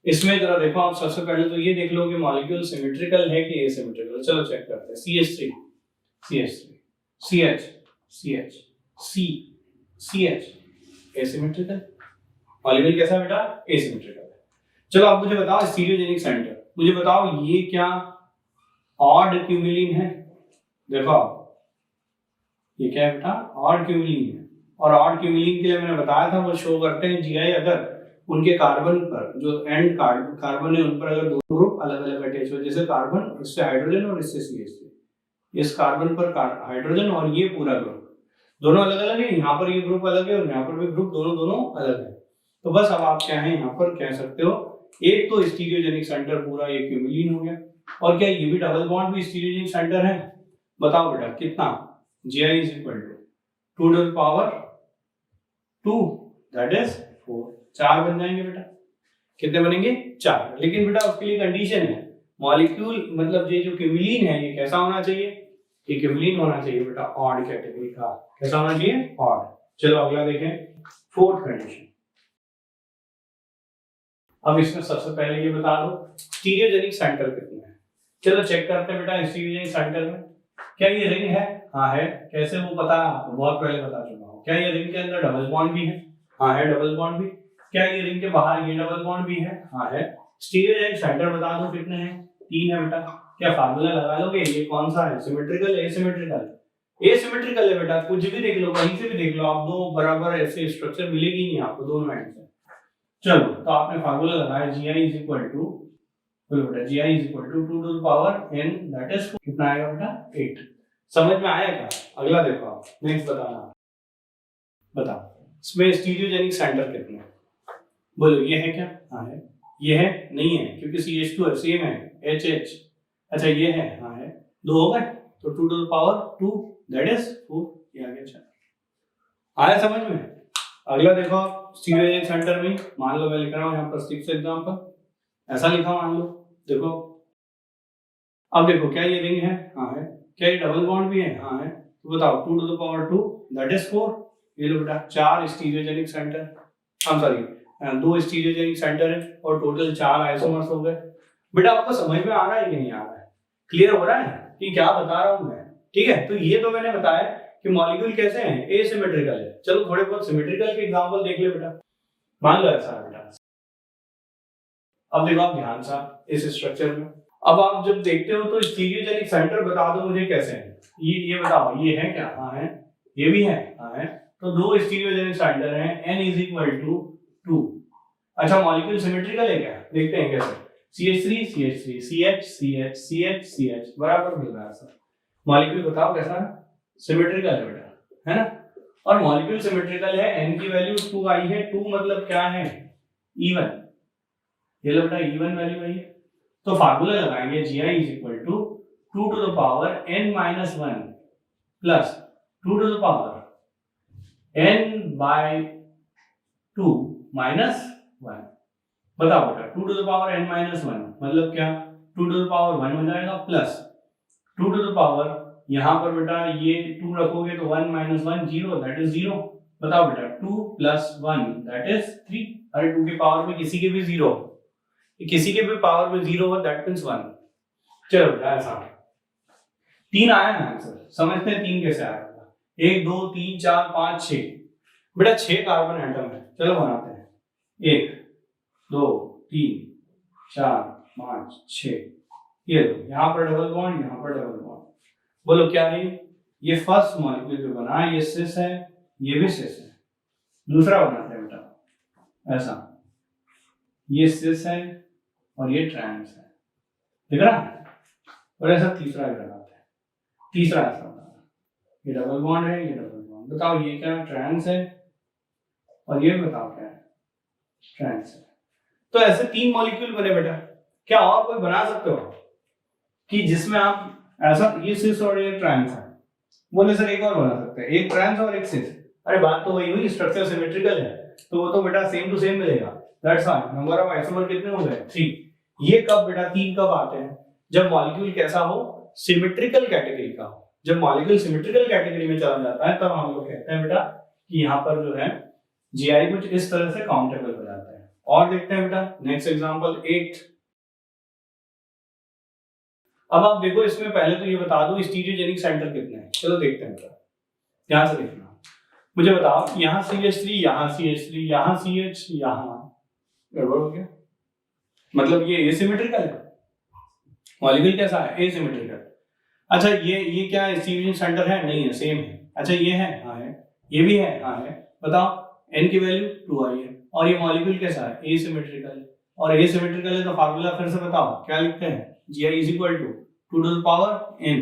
S1: इसमें जरा देखो आप सबसे पहले तो ये देख लो कि मॉलिक्यूल सिमेट्रिकल है कि एसिमेट्रिकल। चलो चेक करते हैं। CH3 CH3 CH CH C CH asymmetrical, molecule कैसा है बेटा, एसिमेट्रिकल है। चलो आप मुझे बताओ स्टीरियोजेनिक सेंटर, मुझे बताओ ये क्या ऑड क्यूमुलिन है, देखो ये क्या है बेटा, ऑड क्यूमुलिन है। और ऑड क्यूमुलिन के लिए मैंने बताया था वो शो करते हैं जीआई अगर उनके कार्बन पर जो एंड कार्बन है उन पर अगर दो ग्रुप अलग अलग अटैच हो, जैसे कार्बन इससे हाइड्रोजन और इससे CH3, इस कार्बन पर हाइड्रोजन और ये पूरा ग्रुप दोनों अलग अलग है, यहाँ पर ये ग्रुप अलग है और यहाँ पर भी ग्रुप दोनों दोनों अलग है। तो बस अब आप क्या है यहाँ पर कह सकते हो, एक तो स्टीरियोजेनिक सेंटर पूरा ये क्यूमुलिन हो गया, और क्या ये भी डबल बॉन्ड भी स्टीरियोजेनिक सेंटर है, बताओ बेटा कितना, Gi is equal to 2 to the power 2 that is 4, 4 बन जाएंगे बेटा, कितने बनेंगे 4। लेकिन बेटा उसके लिए कंडीशन है, मॉलिक्यूल मतलब ये जो क्यूमुलिन है ये कैसा होना चाहिए, ये क्यूमुलिन होना चाहिए बेटा ऑड कैटेगरी का, कैसा होना चाहिए ऑड। चलो अगला देखें फोर्थ कंडीशन। अब इसमें सबसे पहले ये बता दो स्टीरियोजेनिक सेंटर कितने हैं, चलो चेक करते हैं बेटा स्टीरियोजेनिक सेंटर में। क्या ये रिंग है, हाँ है, कैसे वो पता है आपको, बहुत पहले बता चुका हूँ। क्या ये रिंग के अंदर डबल बॉन्ड भी है, हाँ है डबल बॉन्ड भी। क्या ये रिंग के बाहर ये डबल बॉन्ड भी है, हाँ है। स्टीरियोजेनिक सेंटर बता दो कितने हैं, 3 है बेटा। क्या फार्मूला लगा लोगे, ये कौन सा है, सिमेट्रिकल एसिमेट्रिकल, एसिमेट्रिकल है बेटा, कुछ भी देख लो कहीं से भी देख लो आप, दो बराबर ऐसे स्ट्रक्चर मिलेगी नहीं आपको दोनों एंड से। चलो तो आपने फार्मूला लगाया Gi is equal to, बोलो बेटा Gi is equal to 2 to the power n that is कितना आएगा बेटा 8। समझ में आया क्या, अगला देखो आप, नेक्स्ट बताना, बताओ इसमें स्टीरियोजेनिक सेंटर कितने हैं, बोलो ये है क्या, हाँ है, ये है नहीं है क्योंकि CH2 है सेम है HH, अच्छा ये है, हाँ है, दो हो गए तो 2 to the power 2 that is 4, ये आ गया 4। आया समझ में। अगला देखो आप स्टीरियोजेनिक सेंटर में, मान लो मैं लिख रहा हूँ यहाँ पर 6 एग्जांपल, ऐसा लिखा मान लो, देखो अब देखो क्या ये रिंग है, हाँ है, क्या ये डबल बॉन्ड भी है, हाँ है, तो बताओ 2 to the power 2 that is 4, ये लो बेटा 4 stereogenic centre, I am sorry 2 stereogenic centre है और टोटल 4 आइसोमर्स हो गए। बेटा आपको समझ में आ रहा है कि नहीं आ रहा है, क्लियर हो रहा है कि क्या बता रहा हूँ मैं, ठीक है। तो ये तो मैंने बताया कि मॉलिक्यूल कैसे हैं, एसिमेट्रिकल है। चलो थोड़े बहुत सिमेट्रिकल के एग्जांपल देख ले बेटा, मान लो ऐसा है बेटा, अब देखो आप ध्यान से इस स्ट्रक्चर में, अब आप जब देखते हो तो स्टीरियोजेनिक सेंटर बता दो मुझे कैसे है, ये बताओ ये है क्या, हाँ है, ये भी है, हाँ है, तो दो स्टीरियोजेनिक सेंटर हैं, n is equal to 2। अच्छा मॉलिक्यूल सिमेट्रिकल है क्या, देखते हैं कैसे, CH3 CH3 CH CH CH CH बराबर मिल रहा है सर, मॉलिक्यूल बताओ कैसा है, सिमेट्रिकल है बेटा, है ना। और मॉलिक्यूल सिमेट्रिकल है, n की वैल्यू 2 आई है, 2 मतलब क्या है इवन, ये लो बेटा इवन वैल्यू है, तो फार्मूला लगाएंगे Gi is equal to 2 to the power n minus 1 plus 2 to the power n by 2 minus 1, बताओ बेटा 2 to the power n minus 1 मतलब क्या, 2 to the power 1 हो जाएगा प्लस 2 to the power, यहाँ पर बेटा ये 2 रखोगे तो 1 minus 1 0 that is 0, बताओ बेटा 2 plus 1 that is 3, अरे 2 के पावर में किसी के भी 0, किसी के भी पावर में 0 हो दैट मींस 1। चलो बेटा ऐसा 3 आया ना आंसर, समझते हैं 3 कैसे आया, 1 2 3 4 5 6, बेटा 6 कार्बन एटम है, चलो बनाते हैं 1 2 3 4 5 6, ये लो यहाँ पर डबल बॉन्ड, यहाँ पर डबल बॉन्ड, बोलो क्या है ये फर्स्ट मॉलिक्यूल जो बना है, ये सिस है, ये भी सिस है। दूसरा बनाते हैं बेटा ऐसा, ये सिस है और ये ट्रांस है, दिख रहा है, और ऐसा तीसरा भी लगाते हैं, तीसरा ऐसा बनाना, ये डबल बॉन्ड है, ये डबल बॉन्ड, बताओ ये क्या ट्रांस है और ये बताओ क्या है ट्रांस है। तो ऐसे 3 मॉलिक्यूल बने बेटा, क्या और कोई बना सकते हो कि जिसमें आप ऐसा, ये सिस और ये ट्रांस है, बोले सर एक और बना सकते हैं, एक ट्रांस और एक सिस, अरे बात तो वही हुई, स्ट्रक्चर सिमेट्रिकल है तो वो तो बेटा सेम टू सेम मिलेगा, that's why number of isomer कितने हो गए 3, ये कब बेटा, 3 कब आते हैं? जब मॉलिक्यूल कैसा हो, सिमेट्रिकल कैटेगरी का हो। जब मॉलिक्यूल सिमेट्रिकल कैटेगरी में चला जाता है तब हम लोग कहते हैं बेटा कि यहाँ पर जो है जीआई कुछ इस तरह से काउंटेबल हो जाता है। और देखते हैं बेटा नेक्स्ट एग्जांपल 8। अब आप देखो इसमें पहले तो ये बता दो स्टीरियोजेनिक सेंटर कितने हैं। चलो देखते हैं बेटा, ध्यान से देखना। मुझे बताओ यहाँ CH3, यहाँ CH3, यहाँ CH, यहाँ गड़बड़ हो गया, मतलब ये एसिमेट्रिकल है। मॉलिक्यूल कैसा है? एसिमेट्रिकल। अच्छा ये क्या है? स्टीरियोजेनिक सेंटर है? नहीं है, सेम है। अच्छा ये है? हाँ है। ये भी है? हाँ है। बताओ n की वैल्यू 2i है और ये मॉलिक्यूल कैसा है? एसिमेट्रिकल है। और एसिमेट्रिकल है तो फार्मूला फिर से बताओ क्या लिखते हैं? Gi is equal to 2 to the power n,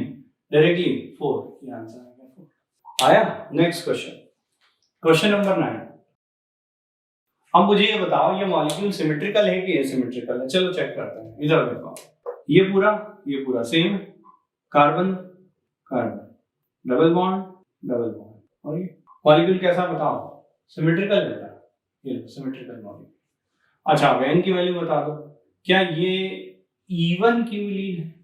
S1: directly 4। ये आंसर आया। Next question, question number 9। अब मुझे ये बताओ ये मॉलिक्यूल सिमेट्रिकल है कि एसिमेट्रिकल है? चलो चेक करते हैं। इधर देखो, ये पूरा same, carbon carbon, double bond double bond, और ये मॉलिक्यूल कैसा बताओ? सिमेट्रिकल है, ये सिमेट्रिकल मॉलिक्यूल। अच्छा अब n की वैल्यू बता दो, क्या ये इवन की विलीन है?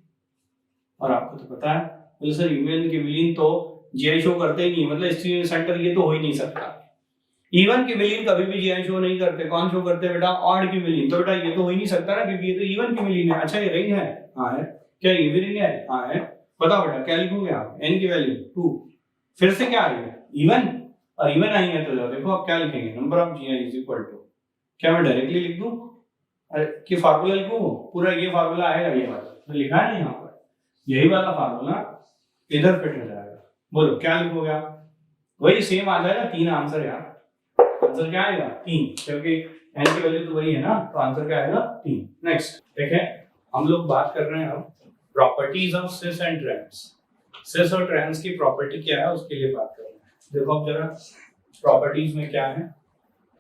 S1: और आपको तो पता है बोले सर इवन की विलीन तो जीआई शो करते ही नहीं, मतलब स्टीरियोजेनिक सेंटर ये तो हो ही नहीं सकता। इवन की विलीन कभी भी जीआई शो नहीं करते। कौन शो करते बेटा? ऑड की विलीन। तो बेटा ये तो हो ही नहीं सकता ना, क्योंकि ये तो इवन की विलीन है। अच्छा ये रिंग है? हाँ है। क्या ये भी रिंग है? हाँ है। बताओ बेटा क्या लिखोगे आप? n की वैल्यू 2, फिर से क्या आएगा? इवन, और इवन आएंगे तो देखो आप क्या लिखेंगे, number of GI is equal to, क्या मैं डायरेक्टली लिख दूं कि फार्मूला लिखूं? पूरा ये फार्मूला आएगा, ये वाला तो लिखा है ना यहाँ पर, यही वाला फार्मूला इधर फिट हो जाएगा। बोलो क्या लिखोगे आप? वही सेम आ जाएगा। 3 आंसर यार। आंसर क्या आएगा? 3, क्योंकि n की वैल्यू तो वही है ना, तो आंसर क्या आएगा? 3। नेक्स्ट देखें, हम लोग बात कर रहे हैं अब properties of cis and trans. Cis और ट्रांस की प्रॉपर्टी क्या है उसके लिए बात कर रहे हैं। देखो अब जरा प्रॉपर्टीज में क्या है।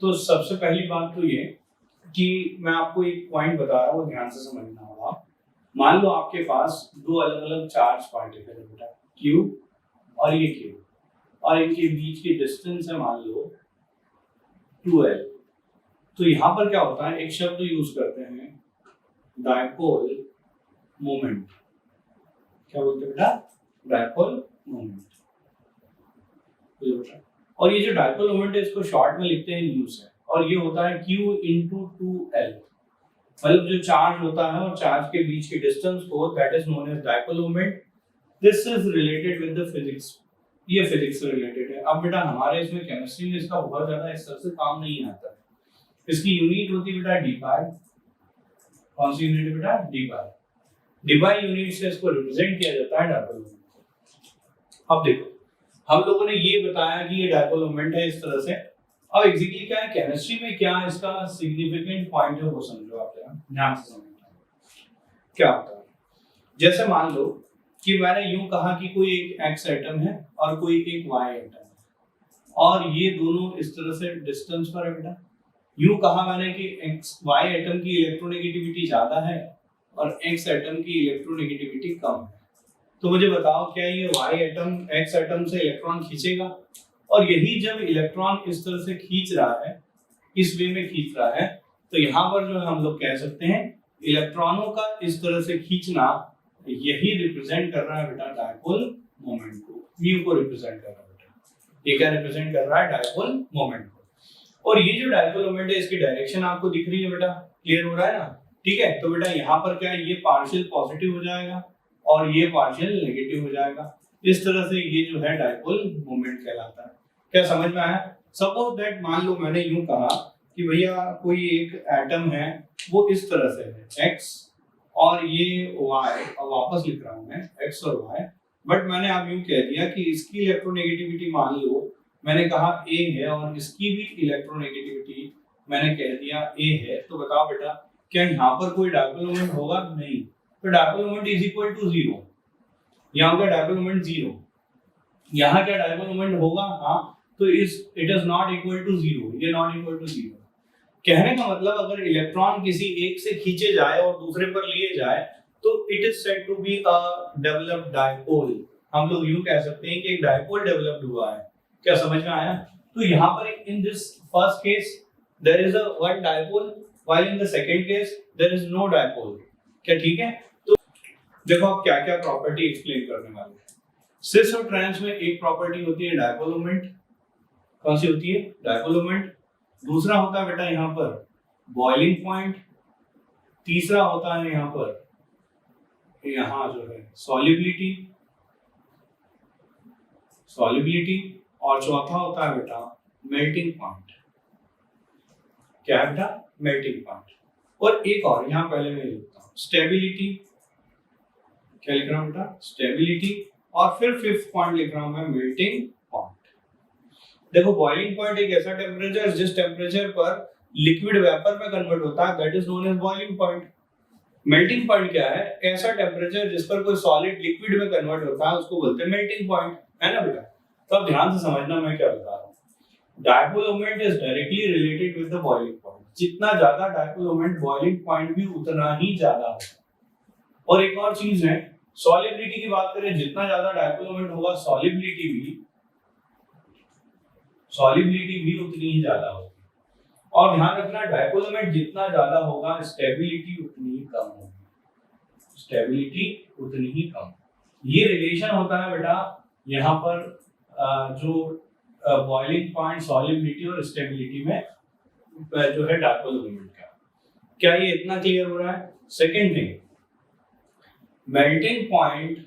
S1: तो सबसे पहली बात तो ये कि मैं आपको एक पॉइंट बता रहा हूँ, वो ध्यान से समझना होगा। मान लो आपके पास 2 अलग अलग चार्ज पार्टिकल है बेटा, Q और ये Q, और इनके बीच की डिस्टेंस है मान लो 2l। तो यहाँ पर क्या होता है, एक शब्द यूज करते हैं डायपोल मोमेंट। क्या बोलते हैं बेटा? Dipole moment. और ये जो डायपोल मोमेंट है इसको शॉर्ट में लिखते हैं न्यू से, और ये होता है Q into 2l। मतलब जो चार्ज होता है और चार्ज के बीच की डिस्टेंस को, that is known as dipole moment. This is related with the physics. ये फिजिक्स से रिलेटेड है। अब बेटा हमारे इसमें केमिस्ट्री में इसका बहुत ज्यादा इस तरह से काम नहीं आता है। इसकी यूनिट होती है बेटा डी पाई। कौन सी यूनिट है बेटा? डी पाई। डी पाई यूनिट से इसको रिप्रेजेंट किया जाता है डायपोल मोमेंट। अब देखो हम लोगों ने ये बताया कि ये डायपोल मोमेंट है इस तरह से। अब एग्जैक्टली क्या है केमिस्ट्री में, क्या इसका सिग्निफिकेंट पॉइंट है वो समझो आप, ध्यान से समझना। क्या होता है, जैसे मान लो कि मैंने यूं कहा कि कोई एक एक्स एटम है और कोई एक वाई एटम है, और ये दोनों इस तरह से डिस्टेंस पर है बेटा। यूं कहा मैंने कि एक्स वाई एटम की इलेक्ट्रोनेगेटिविटी ज्यादा है और एक्स एटम की इलेक्ट्रोनेगेटिविटी कम है। तो मुझे बताओ क्या ये वाई एटम एक्स एटम से इलेक्ट्रॉन खींचेगा? और यही जब इलेक्ट्रॉन इस तरह से खींच रहा है, इस वे में खींच रहा है, तो यहाँ पर जो है हम लोग कह सकते हैं इलेक्ट्रॉनों का इस तरह से खींचना यही रिप्रेजेंट कर रहा है बेटा डायपोल मोमेंट को, म्यू को रिप्रेजेंट कर रहा है बेटा। ये क्या रिप्रेजेंट कर रहा है? डायपोल मोमेंट को। और ये जो डायपोल मोमेंट है इसकी डायरेक्शन आपको दिख रही है बेटा, क्लियर हो रहा है ना? ठीक है, तो बेटा यहाँ पर क्या है, ये पार्शियल पॉजिटिव हो जाएगा और ये पार्शियल नेगेटिव हो जाएगा। इस तरह से ये जो है डायपोल मोमेंट कहलाता है। क्या समझ में आया? सपोज दैट मान लो मैंने यूं कहा कि भैया कोई एक एटम है वो इस तरह से है x और ये y, और वापस लिख रहा हूं मैं x और y, बट मैंने अब यूं कह दिया कि इसकी इलेक्ट्रोनेगेटिविटी मान लो मैंने कहा a है और इसकी भी इलेक्ट्रोनेगेटिविटी मैंने कह दिया a है। तो बताओ बेटा क्या यहाँ पर कोई डायपोल मोमेंट होगा? नहीं। तो dipole moment is equal to 0। यहाँ का डायपोल मोमेंट 0, यहाँ क्या डायपोल मोमेंट होगा? हाँ, तो it is not equal to 0, ये नॉट इक्वल टू 0। कहने का मतलब अगर इलेक्ट्रॉन किसी एक से खींचे जाए और दूसरे पर लिए जाए तो it is said to be a developed dipole. हम लोग यूं कह सकते हैं कि एक डायपोल डेवलप्ड हुआ है। क्या समझ में आया? तो यहाँ पर in this first case there is a one dipole while in the second case there is no dipole. क्या ठीक है? तो देखो आप क्या क्या प्रॉपर्टी एक्सप्लेन करने वाले हैं। सिस और ट्रांस में एक प्रॉपर्टी होती है डायपोल मोमेंट। कौन सी होती है? Dipole moment. दूसरा होता है बेटा यहाँ पर बॉइलिंग पॉइंट। तीसरा होता है यहाँ पर यहाँ जो है सॉल्युबिलिटी, और चौथा होता है बेटा मेल्टिंग पॉइंट। क्या है बेटा? Melting point. और एक और यहाँ पहले मैं लिखता हूँ स्टेबिलिटी। क्या लिख रहा हूँ बेटा? स्टेबिलिटी। और फिर फिफ्थ पॉइंट लिख रहा हूँ मैं मेल्टिंग पॉइंट। देखो बॉइलिंग पॉइंट एक ऐसा टेम्परेचर जिस टेम्परेचर पर लिक्विड वेपर में कन्वर्ट होता है, that is known as boiling point. Melting point क्या है? ऐसा टेम्परेचर जिस पर कोई सॉलिड लिक्विड में कन्वर्ट होता है, उसको बोलते हैं मेल्टिंग पॉइंट, है ना बेटा? तो अब ध्यान से समझना मैं क्या बता रहा हूँ। Dipole moment is directly related with the boiling point. जितना ज्यादा डायपोल मोमेंट, बॉइलिंग पॉइंट भी उतना ही ज्यादा होगा। और एक और चीज है, सॉल्युबिलिटी की बात करें, जितना ज्यादा डायपोल मोमेंट होगा सॉल्युबिलिटी भी उतनी ही ज्यादा होगी। और ध्यान रखना डायपोल मोमेंट जितना ज्यादा होगा स्टेबिलिटी उतनी ही कम होगी। स्टेबिलिटी उतनी ही कम। ये रिलेशन होता है बेटा यहाँ पर जो बॉइलिंग पॉइंट, सॉल्युबिलिटी और स्टेबिलिटी में जो है डायपोल मोमेंट का। क्या ये इतना क्लियर हो रहा है? Second thing, melting point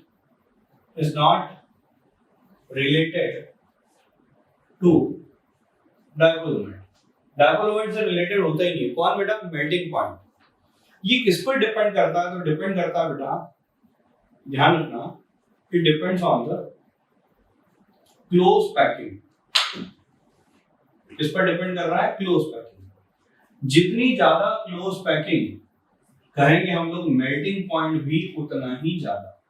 S1: is not related to dipole moment. Dipole moment से रिलेटेड होता ही नहीं। कौन बेटा? Melting point. ये किस पर डिपेंड करता है? तो डिपेंड करता है बेटा, ध्यान रखना, it depends on the close packing. किस पर डिपेंड कर रहा है? Close packing. जितनी ज्यादा क्लोज पैकिंग कहेंगे हम लोग, मेल्टिंग पॉइंट भी उतना ही ज्यादा।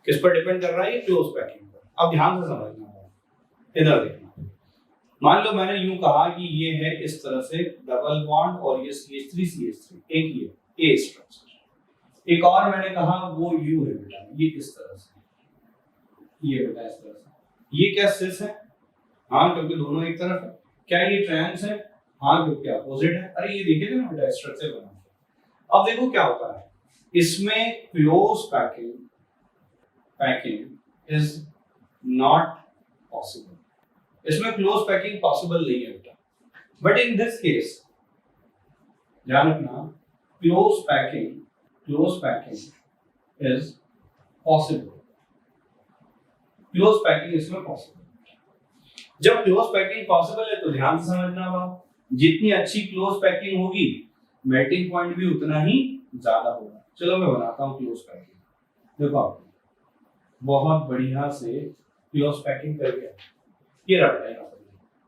S1: किस पर डिपेंड कर रहा है? ये क्लोज पैकिंग पर। अब ध्यान से समझना है, इधर देखना। मान लो मैंने यूं कहा कि ये है इस तरह से डबल बॉन्ड और ये CH3 एक ये ए स्ट्रक्चर। एक और मैंने कहा वो यू है बेटा, ये इस तरह से, ये बेटा इस तरह से। ये क्या सिस है? हाँ, क्योंकि दोनों एक तरफ है। क्या ये ट्रांस है? हाँ, क्योंकि अपोजिट है। अरे ये देखे थे ना बेटा स्ट्रक्चर बना। अब देखो क्या होता है, इसमें close packing is not possible. इसमें क्लोज पैकिंग पॉसिबल नहीं है बेटा। बट इन दिस केस ध्यान रखना, close packing is possible. Close packing इसमें पॉसिबल। जब क्लोज पैकिंग पॉसिबल है तो ध्यान से समझना बात, जितनी अच्छी क्लोज पैकिंग होगी मेल्टिंग पॉइंट भी उतना ही ज्यादा होगा। चलो मैं बनाता हूँ क्लोज पैकिंग। देखो आप बहुत बढ़िया से क्लोज पैकिंग करके ये रखते हैं,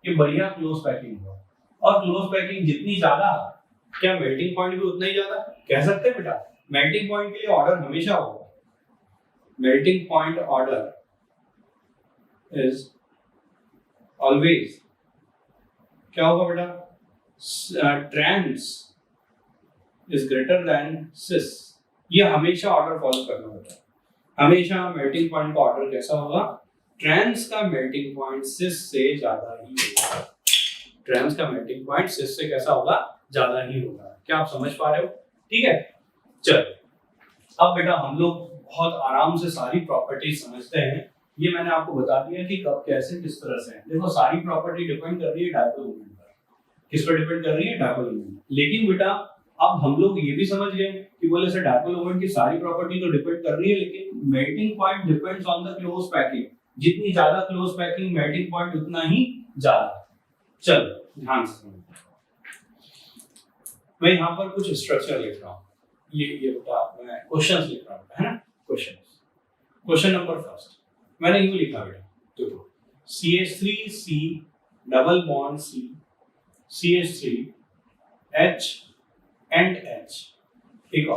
S1: ये बढ़िया क्लोज पैकिंग हुआ। और क्लोज पैकिंग जितनी ज्यादा, क्या मेल्टिंग पॉइंट भी उतना ही ज्यादा? कह सकते हैं बेटा, मेल्टिंग पॉइंट के लिए ऑर्डर हमेशा होगा। Melting point order is always क्या होगा बेटा? Trans is greater than cis। ये हमेशा ऑर्डर फॉलो करना होता है। हमेशा मेल्टिंग पॉइंट का ऑर्डर कैसा होगा? ट्रांस का मेल्टिंग पॉइंट सिस से ज्यादा ही होगा। ट्रांस का मेल्टिंग पॉइंट सिस से कैसा होगा? ज्यादा ही होगा। क्या आप समझ पा रहे हो? ठीक है, चलो अब बेटा हम लोग बहुत आराम से सारी प्रॉपर्टी समझते हैं। ये मैंने आपको बता दिया कि कब, कैसे, किस तरह से। देखो सारी प्रॉपर्टी डिपेंड कर रही है डायपोल मोमेंट पर। किस पर डिपेंड कर रही है? Dipole moment. लेकिन बेटा अब हम लोग ये भी समझ गए कि बोले से डायपोल मोमेंट की सारी प्रॉपर्टी तो डिपेंड कर रही है, लेकिन melting point depends on the close packing. जितनी ज्यादा क्लोज पैकिंग, मेल्टिंग पॉइंट उतना ही ज्यादा। चलो ध्यान से समझो, मैं यहाँ पर कुछ स्ट्रक्चर लिख रहा हूँ। ये बेटा मैं क्वेश्चंस लिख रहा हूँ, है ना? क्वेश्चन नंबर फर्स्ट मैंने यूं लिखा बेटा, देखो CH3C double bond C, CH3 H and H। एक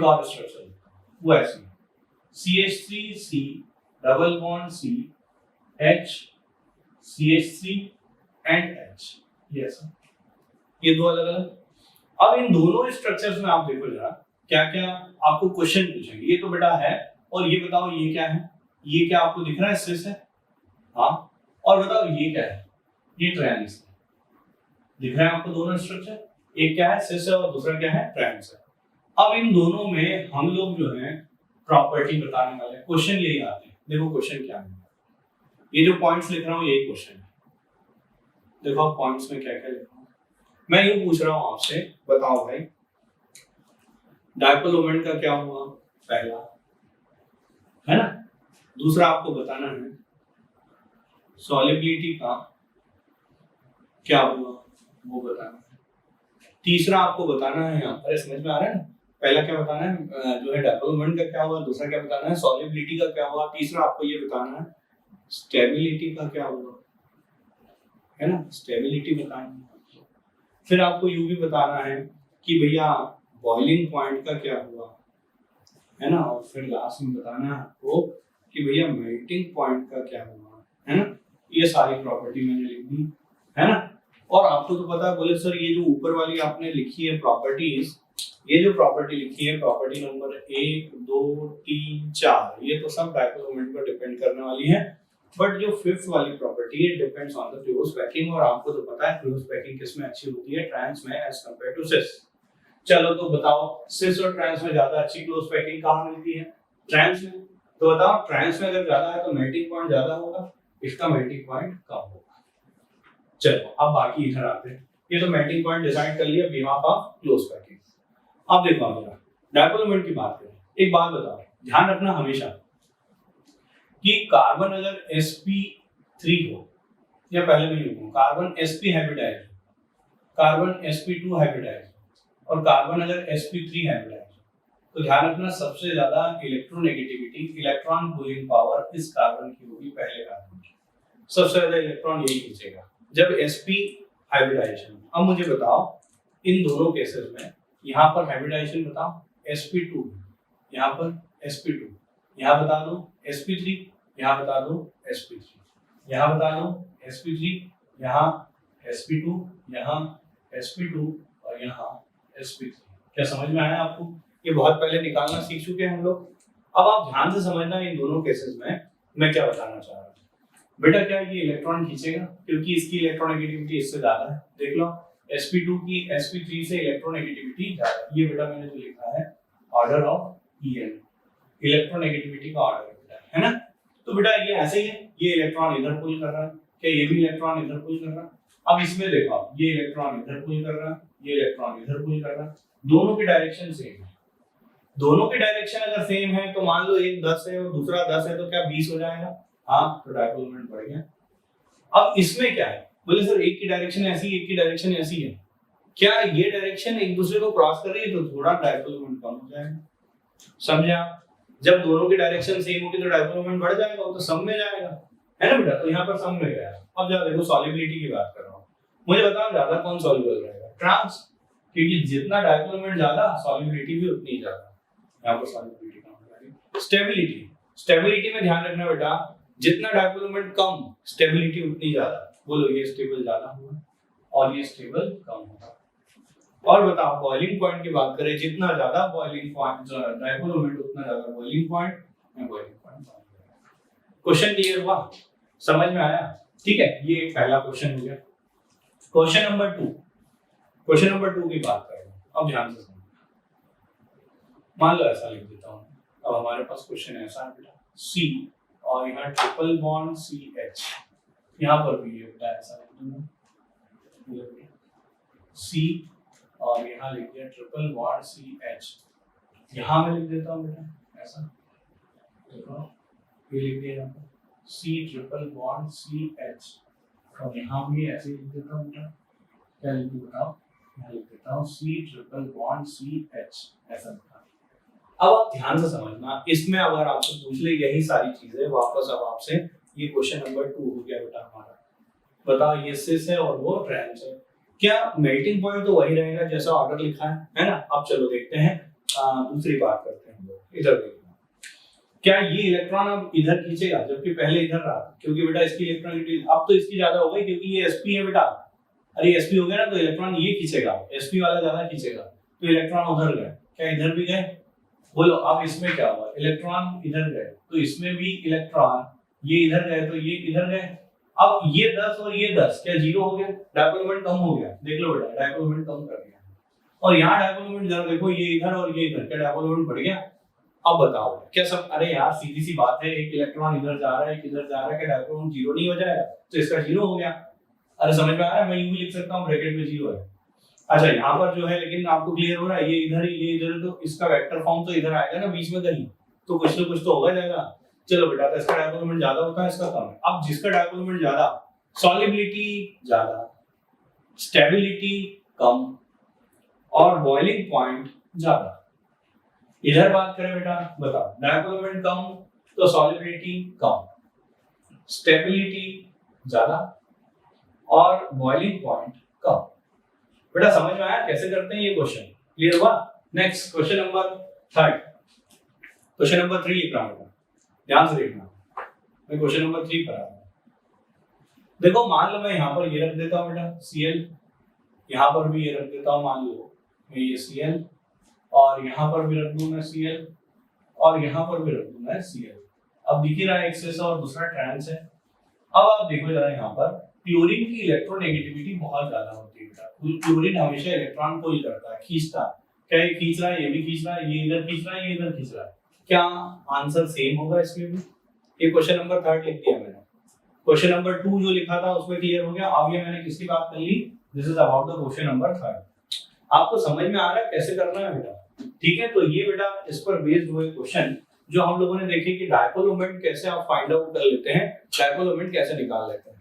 S1: और स्ट्रक्चर वो ऐसे CH3C double bond C H CH3 and H। ये दो अलग अलग। अब इन दोनों स्ट्रक्चर्स में आप देखो जरा क्या क्या आपको क्वेश्चन पूछेंगे। ये तो बेटा है, और ये बताओ ये क्या है? ये क्या आपको दिख रहा है? सिस है। हाँ, और बताओ ये क्या है? ये ट्रांस है। दिख रहा है आपको दोनों स्ट्रक्चर, एक क्या है सिस है और दूसरा क्या है ट्रांस है। अब इन दोनों में हम लोग जो है प्रॉपर्टी बताने वाले हैं, क्वेश्चन यही आते हैं। देखो क्वेश्चन क्या है, ये जो पॉइंट्स लिख रहा हूँ यही क्वेश्चन है। देखो पॉइंट्स में क्या क्या लिखा हूँ, मैं ये पूछ रहा हूँ आपसे, बताओ भाई डायपोल मोमेंट का क्या हुआ पहला, है ना। दूसरा आपको बताना है सॉलिबिलिटी का क्या हुआ वो बताना है। तीसरा आपको बताना है, यहाँ पर समझ में आ रहा है ना, पहला क्या बताना है जो है डायपोल मोमेंट का क्या हुआ, दूसरा क्या बताना है सॉलिबिलिटी का क्या हुआ, तीसरा आपको ये बताना है स्टेबिलिटी का क्या हुआ, है ना, स्टेबिलिटी बतानी है। फिर आपको यू भी बताना है कि भैया बॉइलिंग पॉइंट का क्या हुआ, है ना, और फिर लास्ट में बताना है आपको कि भैया मेल्टिंग पॉइंट का क्या हुआ, है ना। ये सारी प्रॉपर्टी मैंने लिख दी, है ना। और आपको तो पता है, बोले सर ये जो ऊपर वाली आपने लिखी है प्रॉपर्टीज, ये जो प्रॉपर्टी लिखी है प्रॉपर्टी नंबर 1 2 3 4, ये तो सब डायपोल मोमेंट पर डिपेंड करने वाली है। बट जो फिफ्थ वाली प्रॉपर्टी है depends on the close packing, और आपको तो पता है क्लोज पैकिंग किसमें अच्छी होती है, ट्रांस में एज कंपेयर टू सिस। चलो तो बताओ सिस और ट्रांस में ज्यादा अच्छी क्लोज पैकिंग कहाँ मिलती है, ट्रांस में। तो बताओ ट्रांस में अगर ज्यादा है तो मेल्टिंग पॉइंट ज्यादा होगा, इसका मेल्टिंग पॉइंट कम होगा। चलो अब बाकी इधर आते हैं, ये तो मेल्टिंग पॉइंट डिसाइड कर लिया बिहाफ ऑफ क्लोज पैकिंग। अब देखो आप डायपोल मोमेंट की बात करें, एक बात बताओ, ध्यान रखना हमेशा कि कार्बन अगर sp3 हो, या पहले मैं लिखूं carbon sp hybridise, carbon sp2 hybridise और कार्बन अगर sp3 हाइब्रिडाइज, तो ध्यान रखना सबसे ज्यादा इलेक्ट्रोनेगेटिविटी, इलेक्ट्रॉन पुलिंग पावर इस कार्बन की होगी, पहले कार्बन की सबसे ज्यादा इलेक्ट्रॉन यही खींचेगा जब sp हाइब्रिडाइजेशन। अब मुझे बताओ इन दोनों केसेस में, यहाँ पर हाइब्रिडाइजेशन बताओ sp2, यहाँ पर sp2, यहाँ बता दो sp3, यहाँ बता दो sp3, यहाँ बता दो sp3, यहाँ sp2, यहाँ sp2 और यहाँ sp3। क्या समझ में आया आपको? ये बहुत पहले निकालना सीख चुके हैं हम लोग। अब आप ध्यान से समझना इन दोनों केसेस में मैं क्या बताना चाह रहा हूँ। बेटा क्या ये इलेक्ट्रॉन खींचेगा, क्योंकि इसकी इलेक्ट्रोनेगेटिविटी इससे ज्यादा है। देख लो sp2 की sp3 से इलेक्ट्रोनेगेटिविटी ज्यादा, ये बेटा मैंने जो लिखा है ऑर्डर ऑफ En, इलेक्ट्रोनेगेटिविटी का ऑर्डर है ना। तो बेटा ये ऐसे ही है, ये इलेक्ट्रॉन इधर पुल कर रहा है, क्या ये भी इलेक्ट्रॉन इधर पुल कर रहा है। अब इसमें देखो ये इलेक्ट्रॉन इधर पुल कर रहा है, ये इलेक्ट्रॉन इधर पुल कर रहा है, दोनों की डायरेक्शन सेम है। दोनों की डायरेक्शन अगर सेम है तो मान लो एक 10 है और दूसरा 10 है, तो क्या 20 हो जाएगा? हाँ, तो डायपोल मोमेंट बढ़ गया। अब इसमें क्या है, बोले सर एक की डायरेक्शन ऐसी, एक की डायरेक्शन ऐसी है, क्या ये डायरेक्शन एक दूसरे को क्रॉस कर रही है, तो थोड़ा डायपोल मोमेंट कम हो जाएगा। समझे आप? जब दोनों की डायरेक्शन सेम होगी तो डायपोल मोमेंट बढ़ जाएगा, वो तो सम में जाएगा, है ना बेटा। तो यहाँ पर सम में गया। अब जरा देखो सॉल्युबिलिटी की बात कर रहा हूँ, मुझे बताओ ज्यादा कौन सॉल्युबल रहेगा? ट्रांस, क्योंकि जितना डायपोल मोमेंट ज्यादा सॉल्युबिलिटी भी उतनी ज्यादा। यहाँ पर सॉल्युबिलिटी कम हो जाएगी। स्टेबिलिटी, स्टेबिलिटी में ध्यान रखना बेटा, जितना डायपोल मोमेंट कम स्टेबिलिटी उतनी ज्यादा। बोलो ये स्टेबल ज्यादा होगा और ये स्टेबल कम होगा। और बताओ बॉइलिंग पॉइंट की बात करें, जितना ज्यादा बॉइलिंग पॉइंट डायपोल मोमेंट उतना ज्यादा बॉइलिंग पॉइंट में बॉइलिंग पॉइंट। क्वेश्चन क्लियर हुआ? समझ में आया? ठीक है, ये एक पहला क्वेश्चन हो गया। क्वेश्चन नंबर 2, क्वेश्चन नंबर 2 की बात करें। अब ध्यान से सुनो, मान लो ऐसा लिख देता हूँ। अब हमारे पास क्वेश्चन ऐसा है बेटा, C और यहाँ ट्रिपल बॉन्ड CH, यहाँ पर भी ये बेटा ऐसा लिख दूंगा C और यहाँ लिख दिया ट्रिपल बॉन्ड CH, यहाँ मैं लिख देता हूँ बेटा ऐसा, देखो ये लिख दिया यहाँ पर C ट्रिपल बॉन्ड CH, और यहाँ भी ऐसे लिख देता हूँ बेटा, क्या लिख दूँ बताओ, यहाँ लिख देता हूँ C ट्रिपल बॉन्ड CH, ऐसा लिखा। अब आप ध्यान से समझना, इसमें अगर आपसे पूछ ले यही सारी चीजें वापस, अब आपसे ये क्वेश्चन नंबर 2 हो गया बेटा हमारा। बताओ ये सिस है और वो ट्रांस है, क्या मेल्टिंग पॉइंट तो वही रहेगा जैसा ऑर्डर लिखा है ना। अब चलो देखते हैं, दूसरी बात करते हैं। इधर देखना, क्या ये इलेक्ट्रॉन अब इधर खींचेगा जबकि पहले इधर रहा था? क्योंकि बेटा इसकी इलेक्ट्रोनेगेटिविटी अब तो इसकी ज्यादा हो गई, क्योंकि ये sp है बेटा। अरे sp हो गया ना, तो इलेक्ट्रॉन ये खींचेगा, sp वाला ज्यादा खींचेगा, तो इलेक्ट्रॉन उधर गए। क्या इधर भी गए? बोलो अब इसमें क्या हुआ, इलेक्ट्रॉन इधर गए तो इसमें भी इलेक्ट्रॉन, ये इधर गए तो ये इधर गए, अब ये 10 और ये 10 क्या जीरो हो गया? डायपोल मोमेंट कम हो गया, देख लो बेटा, डायपोल मोमेंट कम कर दिया। और यहाँ डायपोल मोमेंट जरा देखो, ये इधर और ये इधर, क्या डायपोल मोमेंट बढ़ गया? अब बताओ क्या सब, अरे यार सीधी सी बात है, एक इलेक्ट्रॉन इधर जा रहा है, एक इधर जा रहा है, क्या डायपोल मोमेंट जीरो नहीं हो जाएगा? तो इसका जीरो हो गया। अरे समझ में आ रहा है? मैं यूं भी लिख सकता हूँ, ब्रैकेट में जीरो है। अच्छा यहाँ पर जो है, लेकिन आपको क्लियर हो रहा है, ये इधर ये इधर, तो इसका वेक्टर फॉर्म तो इधर आएगा ना बीच में कहीं, तो कुछ ना कुछ तो होगा जाएगा। चलो बेटा, तो इसका डायपोल मोमेंट ज्यादा होता है, इसका कम है। अब जिसका डायपोल मोमेंट ज्यादा, सॉल्युबिलिटी ज्यादा, स्टेबिलिटी कम और बॉइलिंग पॉइंट ज्यादा। इधर बात करें बेटा, बताओ, डायपोल मोमेंट कम तो सॉल्युबिलिटी कम, स्टेबिलिटी ज्यादा और बॉइलिंग पॉइंट कम। बेटा समझ में आया कैसे करते हैं ये क्वेश्चन? क्लियर हुआ? Next question number 3। Question number 3 लिख रहा हूं, ध्यान से देखना, मैं क्वेश्चन नंबर 3 कर रहा हूं। देखो मान लो मैं यहाँ पर ये रख देता हूँ बेटा Cl, यहाँ पर भी ये रख देता हूँ, मान लो मैं ये Cl, और यहाँ पर भी रख दूं मैं Cl, और यहाँ पर भी रख दूं मैं Cl। अब दिख ही रहा है एक्सेस और दूसरा ट्रांस है। अब आप देखो जरा, यहाँ पर क्लोरीन की इलेक्ट्रोनेगेटिविटी बहुत ज्यादा होती है बेटा। क्लोरीन हमेशा इलेक्ट्रॉन पुल करता है, खींचता है। क्या ये खींच रहा है? ये भी खींच रहा है, ये इधर खींच रहा है, ये इधर खींच रहा है। क्या आंसर सेम होगा इसमें भी? ये क्वेश्चन नंबर 3 लिख दिया मैंने। क्वेश्चन नंबर 2 जो लिखा था उसमें क्लियर हो गया। अब ये मैंने किसकी बात कर ली? This is about the question number 3। आपको समझ में आ रहा है कैसे करना है बेटा? ठीक है, तो ये बेटा इस पर बेस्ड हुए क्वेश्चन जो हम लोगों ने देखे कि डायपोल मोमेंट कैसे आप फाइंड आउट कर लेते हैं, डायपोल मोमेंट कैसे निकाल लेते हैं।